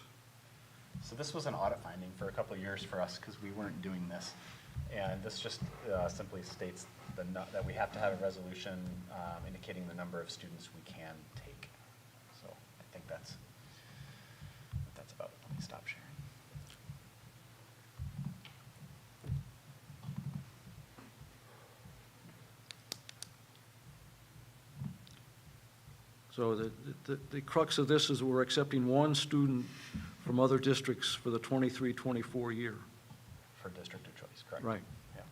So this was an audit finding for a couple of years for us, because we weren't doing this. And this just simply states that we have to have a resolution indicating the number of students we can take. So I think that's what that's about. Let me stop sharing. So the crux of this is we're accepting one student from other districts for the 23-24 year. For district of choice, correct? Right. Yeah.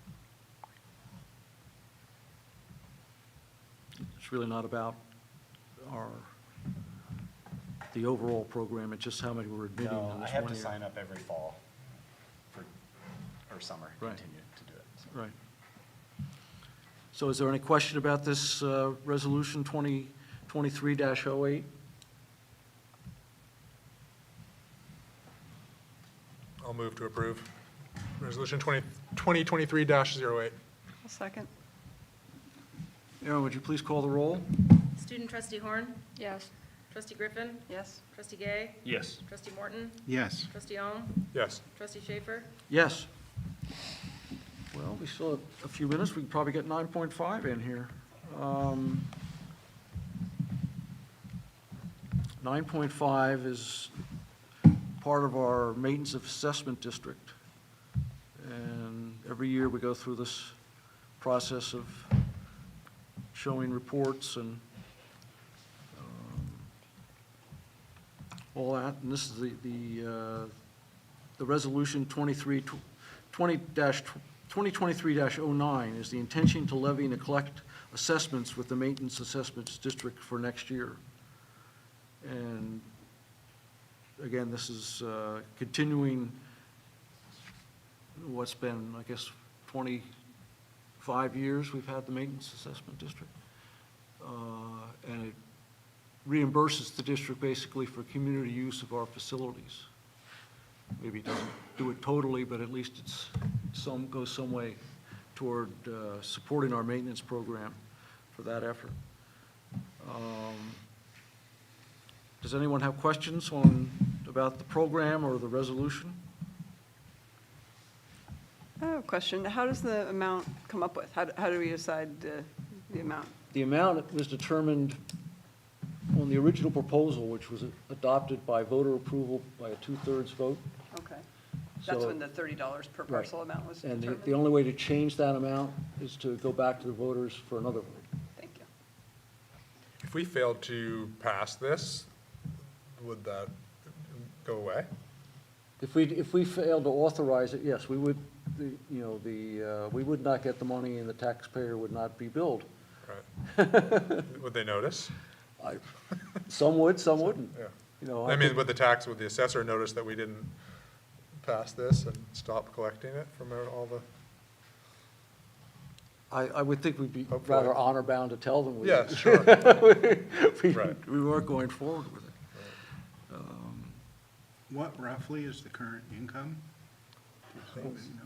It's really not about the overall program, it's just how many we're admitting No, in I this have one to year. sign up every fall or summer, Right. continue to do it. So. Right. So is there any question about this resolution 2023-08? I'll move to approve. Resolution 2023-08. I'll second. Aaron, would you please call the roll? Student trustee Horn? Yes. Trustee Griffin? Yes. Trustee Gay? Yes. Trustee Morton? Yes. Trustee Ohm? Yes. Trustee Schaefer? Yes. Well, we still have a few minutes, we can probably get 9.5 in here. 9.5 is part of our maintenance of assessment district. And every year we go through this process of showing reports and all that. And this is the resolution 2023-09 is the intention to levy and collect assessments with the maintenance assessments district for next year. And again, this is continuing what's been, I guess, 25 years we've had the maintenance assessment district. And reimburses the district basically for community use of our facilities. Maybe it doesn't do it totally, but at least goes some way toward supporting our maintenance program for that effort. Does anyone have questions about the program or the resolution? I have a question. How does the amount come up with? How do we decide the amount? The amount was determined on the original proposal, which was adopted by voter approval by a 2/3 vote. Okay. That's So- when the $30 per Right. parcel amount was And determined? the only way to change that amount is to go back to the voters for another vote. Thank you. If we failed to pass this, would that go away? If we failed to authorize it, yes, we would, we would not get the money and the taxpayer would not be billed. Right. Would they notice? Some would, some wouldn't. Yeah. I mean, would the assessor notice that we didn't pass this and stop collecting it from all the? I would think we'd be Hopefully. rather honor bound to tell them. Yeah, sure. Right. We weren't going forward with it. What roughly is the current income?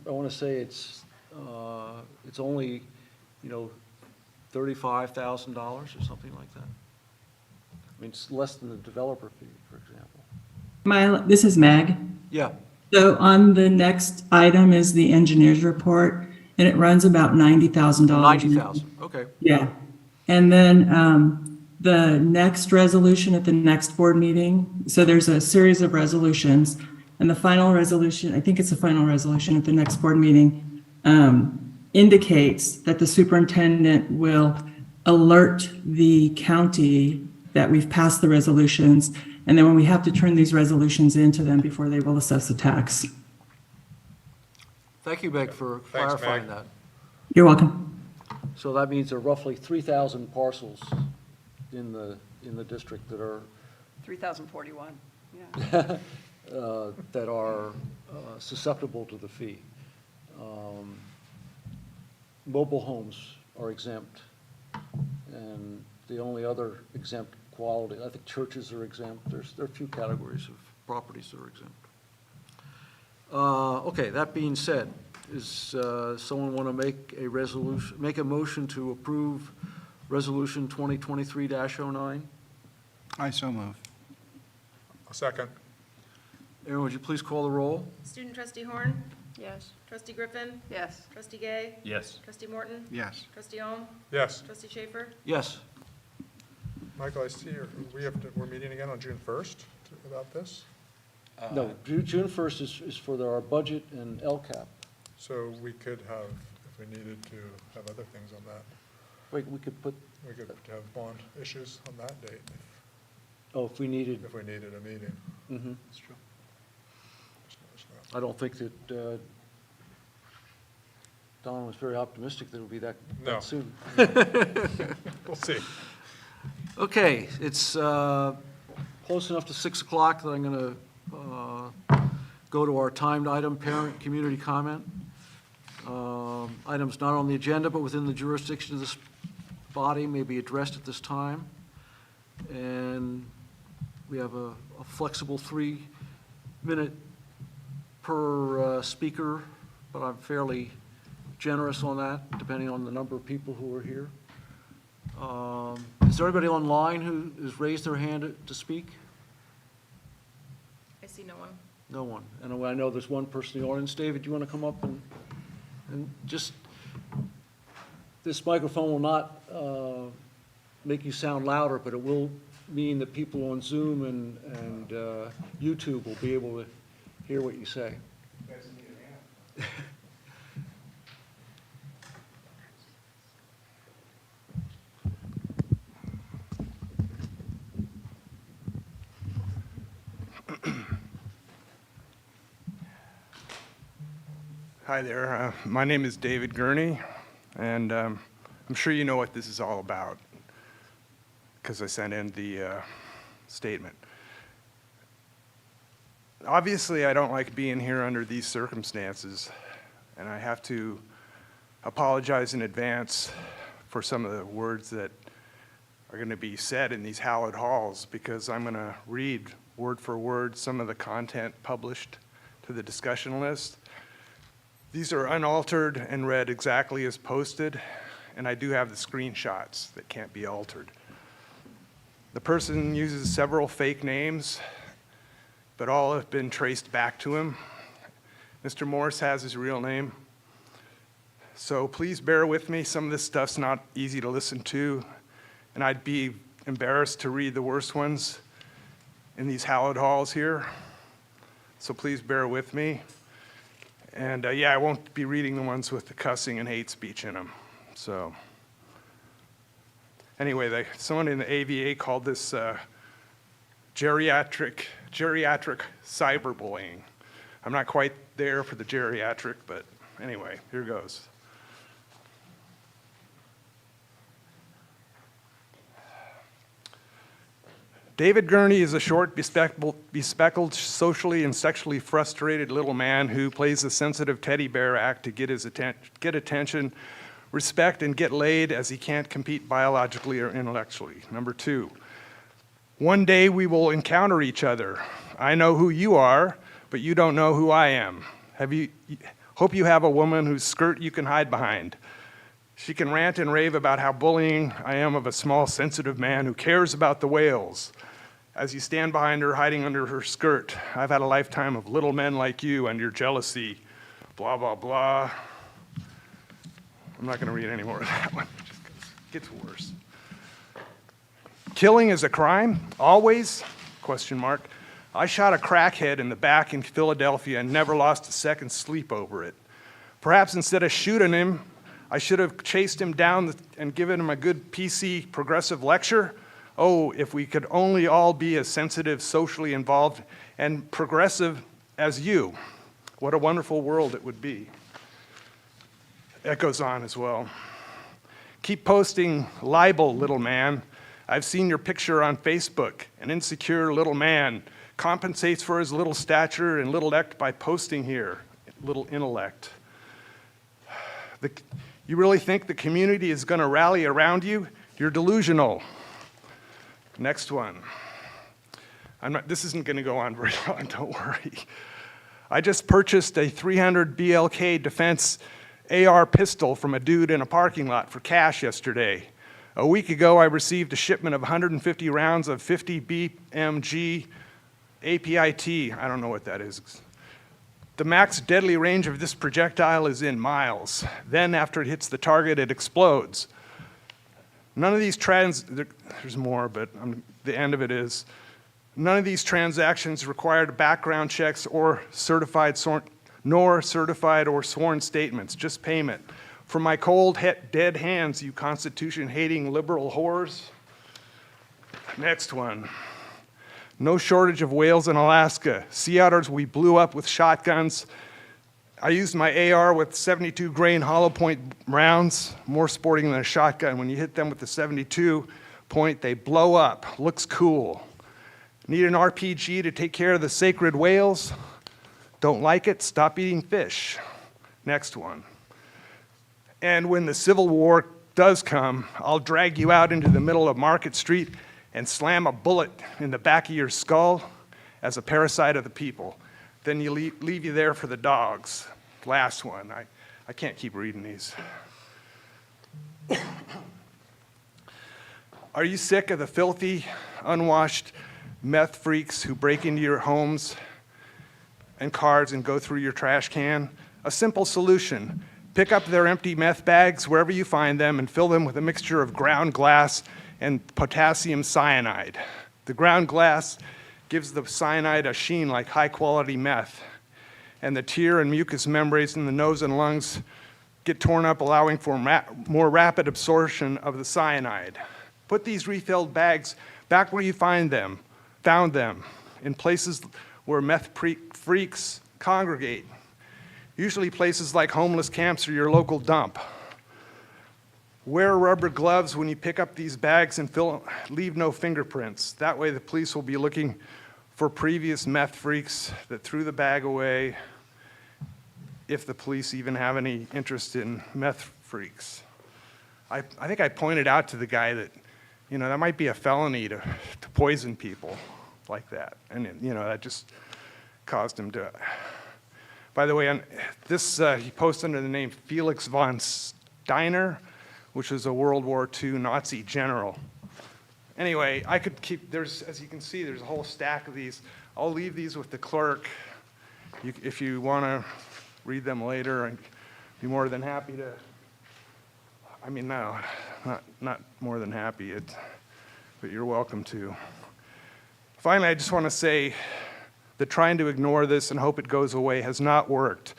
I want to say it's only, $35,000 or something like that. I mean, it's less than the developer fee, for example. This is Meg. Yeah, So on the next item is the engineer's report, and it runs about $90,000. 90,000, okay. Yeah. And then the next resolution at the next board meeting, so there's a series of resolutions, and the final resolution, I think it's the final resolution at the next board meeting, indicates that the superintendent will alert the county that we've passed the resolutions, and then when we have to turn these resolutions into them before they will assess the tax. Thank you, Meg, for Thanks, clarifying Meg. that. You're welcome. So that means there are roughly 3,000 parcels in the district that are 3,041, yeah. that are susceptible to the fee. Mobile homes are exempt, and the only other exempt quality, I think churches are exempt. There are a few categories of properties that are exempt. Okay, that being said, is someone want to make a motion to approve Resolution 2023-09? I so move. A second. Aaron, would you please call the roll? Student trustee Horn? Yes. Trustee Griffin? Yes. Trustee Gay? Yes. Trustee Morton? Yes. Trustee Ohm? Yes. Trustee Schaefer? Yes. Michael, I see we're meeting again on June 1st about this? No, June 1st is for our budget and LCAP. So we could have, if we needed to, have other things on that. Wait, we could put, We could have bond issues on that date if we needed. if we needed a meeting. Mhm. That's true. I don't think that Don was very optimistic that it would be that No. soon. We'll see. Okay, it's close enough to 6 o'clock that I'm going to go to our timed item, parent community comment. Items not on the agenda but within the jurisdiction of this body may be addressed at this time. And we have a flexible 3-minute per speaker, but I'm fairly generous on that, depending on the number of people who are here. Is there anybody online who has raised their hand to speak? I see no one. No one. And I know there's one person in the audience. David, do you want to come up and just, this microphone will not make you sound louder, but it will mean that people on Zoom and YouTube will be able to hear what you say. Hi there. My name is David Gurney, and I'm sure you know what this is all about because I sent in the statement. Obviously, I don't like being here under these circumstances, and I have to apologize in advance for some of the words that are going to be said in these hallowed halls, because I'm going to read word for word some of the content published to the discussion list. These are unaltered and read exactly as posted, and I do have the screenshots that can't be altered. The person uses several fake names, but all have been traced back to him. Mr. Morris has his real name. So please bear with me. Some of this stuff's not easy to listen to, and I'd be embarrassed to read the worst ones in these hallowed halls here. So please bear with me. And yeah, I won't be reading the ones with the cussing and hate speech in them. So anyway, someone in the AVA called this geriatric cyberbullying. I'm not quite there for the geriatric, but anyway, here goes. David Gurney is a short, bespectacled, socially and sexually frustrated little man who plays the sensitive teddy bear act to get attention, respect, and get laid, as he can't compete biologically or intellectually. Number 2, one day we will encounter each other. I know who you are, but you don't know who I am. Hope you have a woman whose skirt you can hide behind. She can rant and rave about how bullying I am of a small, sensitive man who cares about the whales. As you stand behind her, hiding under her skirt, I've had a lifetime of little men like you and your jealousy, blah, blah, blah. I'm not going to read any more of that one. It just gets worse. Killing is a crime? Always? ? I shot a crackhead in the back in Philadelphia and never lost a second's sleep over it. Perhaps instead of shooting him, I should have chased him down and given him a good PC progressive lecture. Oh, if we could only all be as sensitive, socially involved, and progressive as you. What a wonderful world it would be. That goes on as well. Keep posting libel, little man. I've seen your picture on Facebook. An insecure little man compensates for his little stature and little intellect by posting here. Little intellect. You really think the community is going to rally around you? You're delusional. Next one. This isn't going to go on very long, don't worry. I just purchased a 300 BLK Defense AR pistol from a dude in a parking lot for cash yesterday. A week ago, I received a shipment of 150 rounds of 50 BMG APIT. I don't know what that is. The max deadly range of this projectile is in miles. Then, after it hits the target, it explodes. None of these there's more, but the end of it is, none of these transactions required background checks or certified or sworn statements, just payment. For my cold, dead hands, you Constitution-hating liberal whores. Next one. No shortage of whales in Alaska. Sea otters we blew up with shotguns. I used my AR with 72 grain hollow point rounds, more sporting than a shotgun. When you hit them with the 72 point, they blow up. Looks cool. Need an RPG to take care of the sacred whales? Don't like it? Stop eating fish. Next one. And when the Civil War does come, I'll drag you out into the middle of Market Street and slam a bullet in the back of your skull as a parasite of the people. Then you leave you there for the dogs. Last one. I can't keep reading these. Are you sick of the filthy, unwashed meth freaks who break into your homes and cars and go through your trash can? A simple solution. Pick up their empty meth bags wherever you find them and fill them with a mixture of ground glass and potassium cyanide. The ground glass gives the cyanide a sheen like high-quality meth, and the tear and mucous membranes in the nose and lungs get torn up, allowing for more rapid absorption of the cyanide. Put these refilled bags back where you found them, in places where meth freaks congregate, usually places like homeless camps or your local dump. Wear rubber gloves when you pick up these bags and leave no fingerprints. That way the police will be looking for previous meth freaks that threw the bag away, if the police even have any interest in meth freaks. I think I pointed out to the guy that, that might be a felony to poison people like that. And, that just caused him to. By the way, on this, he posted under the name Felix von Steiner, which was a World War II Nazi general. Anyway, I could keep, as you can see, there's a whole stack of these. I'll leave these with the clerk. If you want to read them later, I'd be more than happy to. I mean, no, not more than happy, but you're welcome to. Finally, I just want to say that trying to ignore this and hope it goes away has not worked.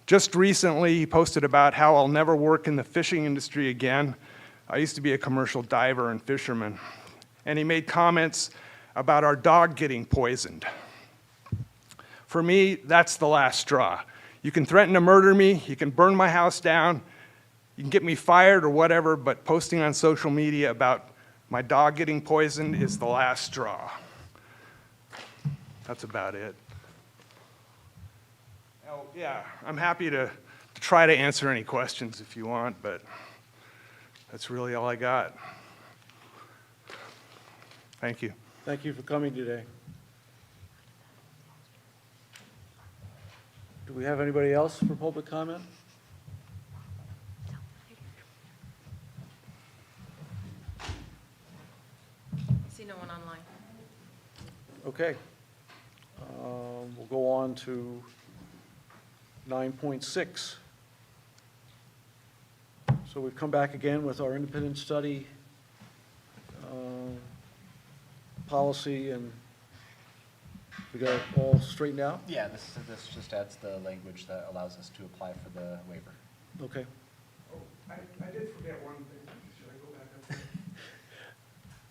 Just recently, he posted about how I'll never work in the fishing industry again. I used to be a commercial diver and fisherman. And he made comments about our dog getting poisoned. For me, that's the last straw. You can threaten to murder me, you can burn my house down, you can get me fired or whatever, but posting on social media about my dog getting poisoned is the last straw. That's about it. Oh, yeah, I'm happy to try to answer any questions if you want, but that's really all I got. Thank you. Thank you for coming today. Do we have anybody else for public comment? See no one online. Okay. We'll go on to 9.6. So we've come back again with our independent study policy, and we got it all straightened out? Yeah, this just adds the language that allows us to apply for the waiver. Okay. Oh, I did forget one thing. Should I go back up there?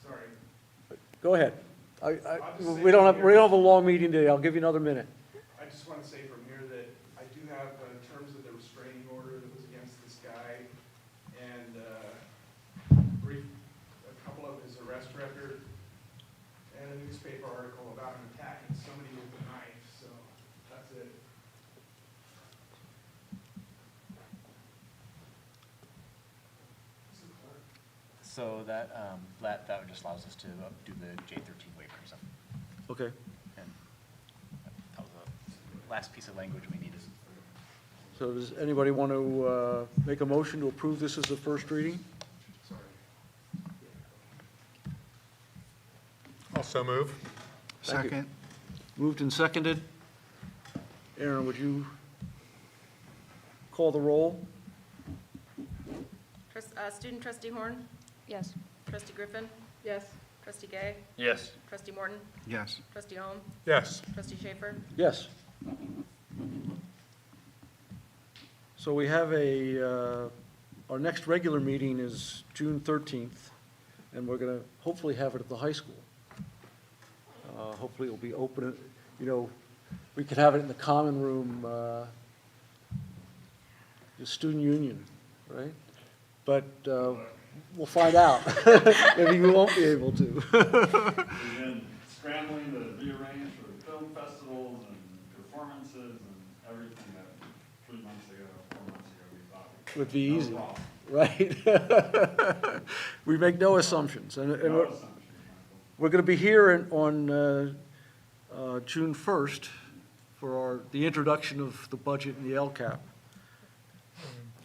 Sorry. Go ahead. I'll just say We don't from have a long meeting today. I'll give you another minute. I just want to say from here that I do have terms of the restraining order that was against this guy, and a couple of his arrest record, and a newspaper article about him attacking somebody with a knife, so that's it. So that just allows us to do the J13 waivers. Okay. And that was the last piece of language we needed. So does anybody want to make a motion to approve this as a first reading? Also move. Thank you. Second. Moved and seconded. Aaron, would you call the roll? Student trustee Horn? Yes. Trustee Griffin? Yes. Trustee Gay? Yes. Trustee Morton? Yes. Trustee Holm? Yes. Trustee Schaefer? Yes. So we have our next regular meeting is June 13th, and we're going to hopefully have it at the high school. Hopefully it'll be open, we could have it in the common room, the student union, right? But we'll find out. Maybe we won't be able to. We've been scrambling to rearrange for film festivals and performances and everything that 4 months ago, we thought Would be no easy, problem. right? We make no assumptions. And No we're assumptions, we're going to be here on June 1st for the introduction of the budget and the LCAP.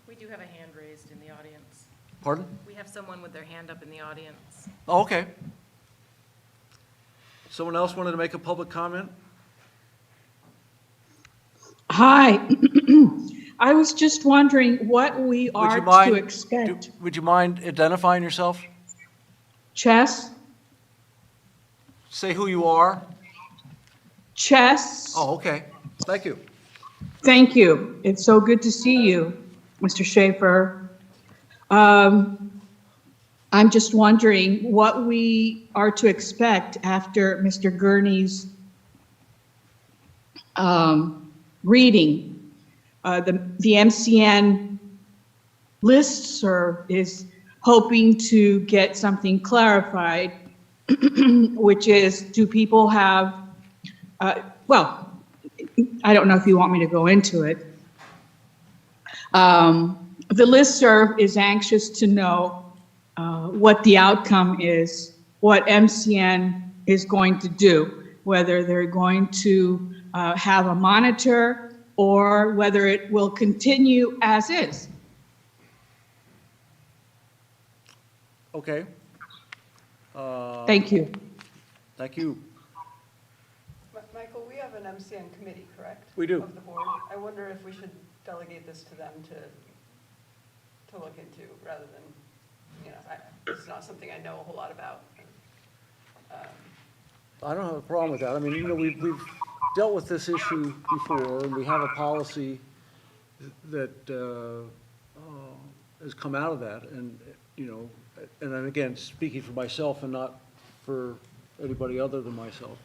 We do have a hand raised in the audience. Pardon? We have someone with their hand up in the audience. Oh, okay. Someone else wanted to make a public comment? Hi. I was just wondering what we are to expect. Would you mind identifying yourself? Chess? Say who you are. Chess? Oh, okay. Thank you. Thank you. It's so good to see you, Mr. Schaefer. I'm just wondering what we are to expect after Mr. Gurney's reading. The MCN listserv is hoping to get something clarified, which is, do people have, well, I don't know if you want me to go into it. The listserv is anxious to know what the outcome is, what MCN is going to do, whether they're going to have a monitor or whether it will continue as is. Okay. Thank you. Thank you. Michael, we have an MCN committee, correct? We do. Of the board. I wonder if we should delegate this to them to look into, rather than, you know, it's not something I know a whole lot about. I don't have a problem with that. I mean, you know, we've dealt with this issue before, and we have a policy that has come out of that, and, you know, and then again, speaking for myself and not for anybody other than myself,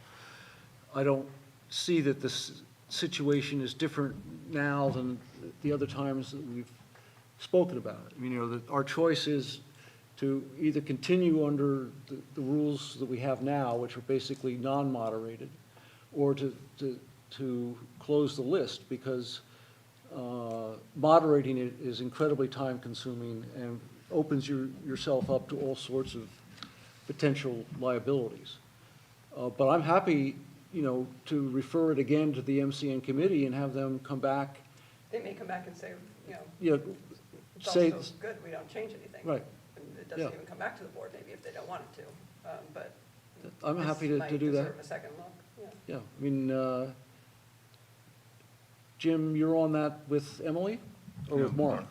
I don't see that this situation is different now than the other times that we've spoken about it. I mean, you know, that our choice is to either continue under the rules that we have now, which are basically non-moderated, or to close the list, because moderating it is incredibly time-consuming and opens yourself up to all sorts of potential liabilities. But I'm happy, you know, to refer it again to the MCN committee and have them come back. They may come back and say, you know, You know, it's say, also good, we don't change anything. Right. And it doesn't Yeah. even come back to the board, maybe, if they don't want it to, but. I'm happy this to might do that. deserve a second look, yeah. Yeah, I mean, Jim, you're on that with Emily or with Mark?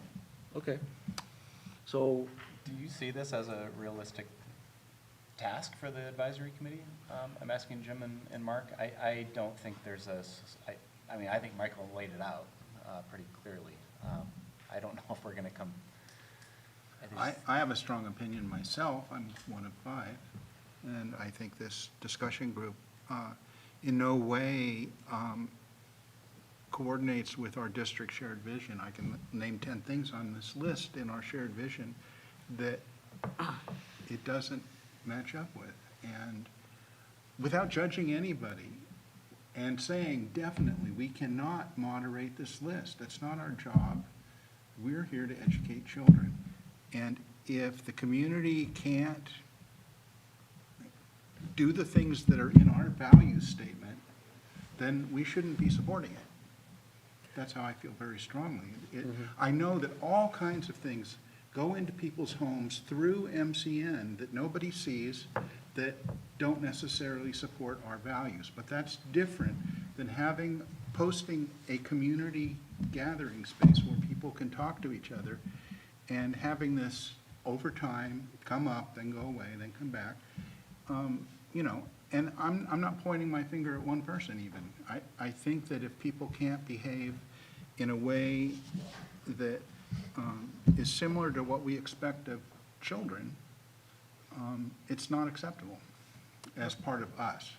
Okay. So, Do you see this as a realistic task for the advisory committee? I'm asking Jim and Mark. I don't think there's I mean, I think Michael laid it out pretty clearly. I don't know if we're going to come. I have a strong opinion myself. I'm one of 5. And I think this discussion group in no way coordinates with our district shared vision. I can name 10 things on this list in our shared vision that it doesn't match up with. And without judging anybody and saying, definitely, we cannot moderate this list. That's not our job. We're here to educate children. And if the community can't do the things that are in our value statement, then we shouldn't be supporting it. That's how I feel very strongly. I know that all kinds of things go into people's homes through MCN that nobody sees, that don't necessarily support our values. But that's different than posting a community gathering space where people can talk to each other, and having this over time come up, then go away, then come back. You know, and I'm not pointing my finger at one person even. I think that if people can't behave in a way that is similar to what we expect of children, it's not acceptable as part of us.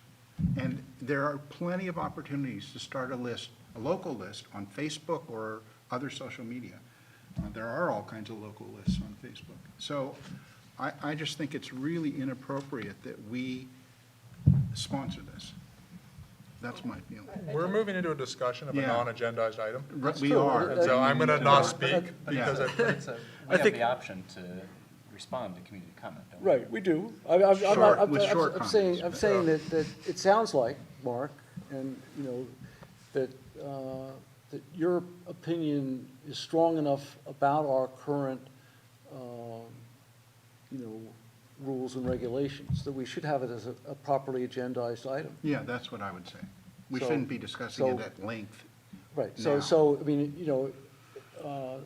And there are plenty of opportunities to start a list, a local list on Facebook or other social media. There are all kinds of local lists on Facebook. So I just think it's really inappropriate that we sponsor this. That's my feeling. We're moving into a discussion of a Yeah. non-agendized item. We are. And so I'm going to not speak because We have think- the option to respond to community comment, don't we? right, we do. With short I'm saying comments. that it sounds like, Mark, and, you know, that your opinion is strong enough about our current, you know, rules and regulations, that we should have it as a properly agendized item. Yeah, that's what I would say. We So- shouldn't be discussing it so- at length. Right, now. so, I mean, you know,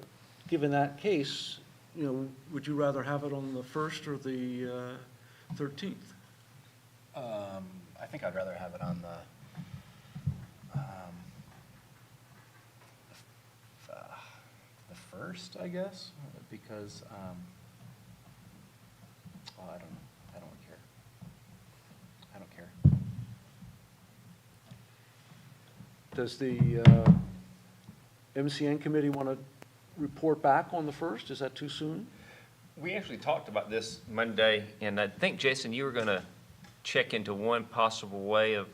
given that case, you know, would you rather have it on the 1st or the 13th? I think I'd rather have it on the first, I guess, because, well, I don't know. I don't care. I don't care. Does the MCN committee want to report back on the 1st? Is that too soon? We actually talked about this Monday, and I think, Jason, you were going to check into one possible way of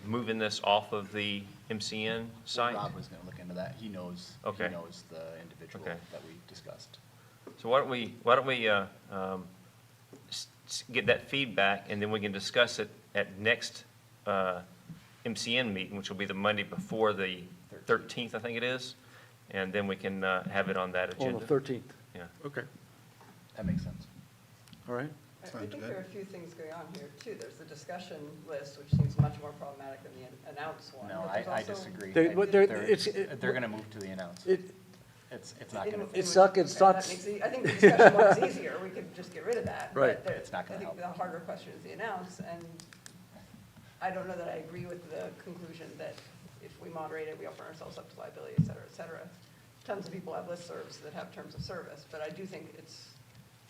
moving this off of the MCN site. Rob was going to look into that. He knows Okay. the individual Okay. that we discussed. So why don't we get that feedback, and then we can discuss it at next MCN meeting, which will be the Monday before the 13th, I think it is, and then we can have it on that agenda. On the 13th? Yeah. Okay, That makes sense. all right. I Sounds think good. there are a few things going on here, too. There's the discussion list, which seems much more problematic than the announce one. No, but there's I also- disagree. They- but they're- They're it's- they're gonna move to the announce. It's not In- gonna, in It's which- not- it's not- that makes it- I think the discussion one is easier. We could just get rid of that. but Right. there- It's not gonna I think help. the harder question is the announce, and I don't know that I agree with the conclusion that if we moderate it, we open ourselves up to liability, et cetera, et cetera. Tons of people have listservs that have terms of service, but I do think it's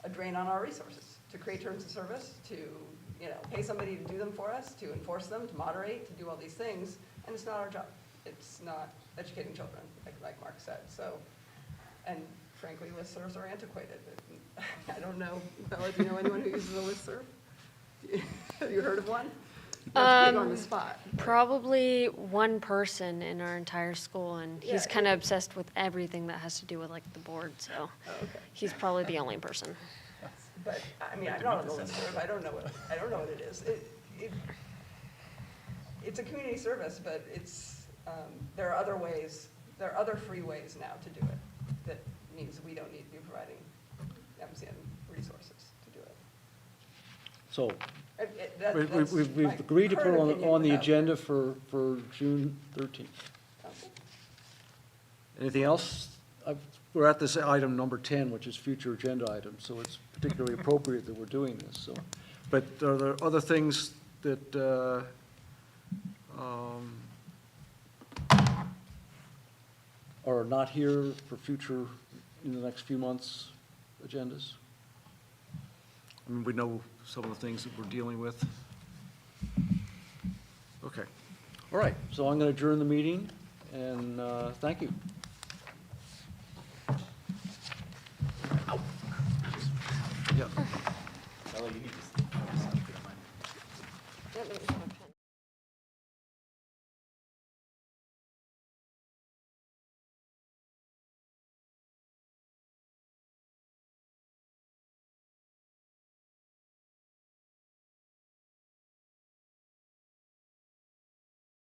a drain on our resources to create terms of service, to, pay somebody to do them for us, to enforce them, to moderate, to do all these things, and it's not our job. It's not educating children, like Mark said, so, and frankly, listservs are antiquated. I don't know, Bella, do you know anyone who uses a listserv? Have you heard of one? Not to put you on the spot. Probably one person in our entire school, and he's Yeah, kind of obsessed with everything that has to do with like the board, so Oh, okay. he's probably the only person. But, I mean, I'm not on the listserv, I don't know what it is. It's a community service, but it's, there are other ways, there are other free ways now to do it. That means we don't need to be providing MCN resources to do it. So That's we've my agreed to put current on opinion the without- agenda for June 13th. Okay. Anything else? We're at this item number 10, which is future agenda items, so it's particularly appropriate that we're doing this, so. But are there other things that are not here for future, in the next few months' agendas? I mean, we know some of the things that we're dealing with. Okay. All right, so I'm going to adjourn the meeting, and thank you. Yeah. Bella, you need to, if you don't mind. Yeah, no, it's fine.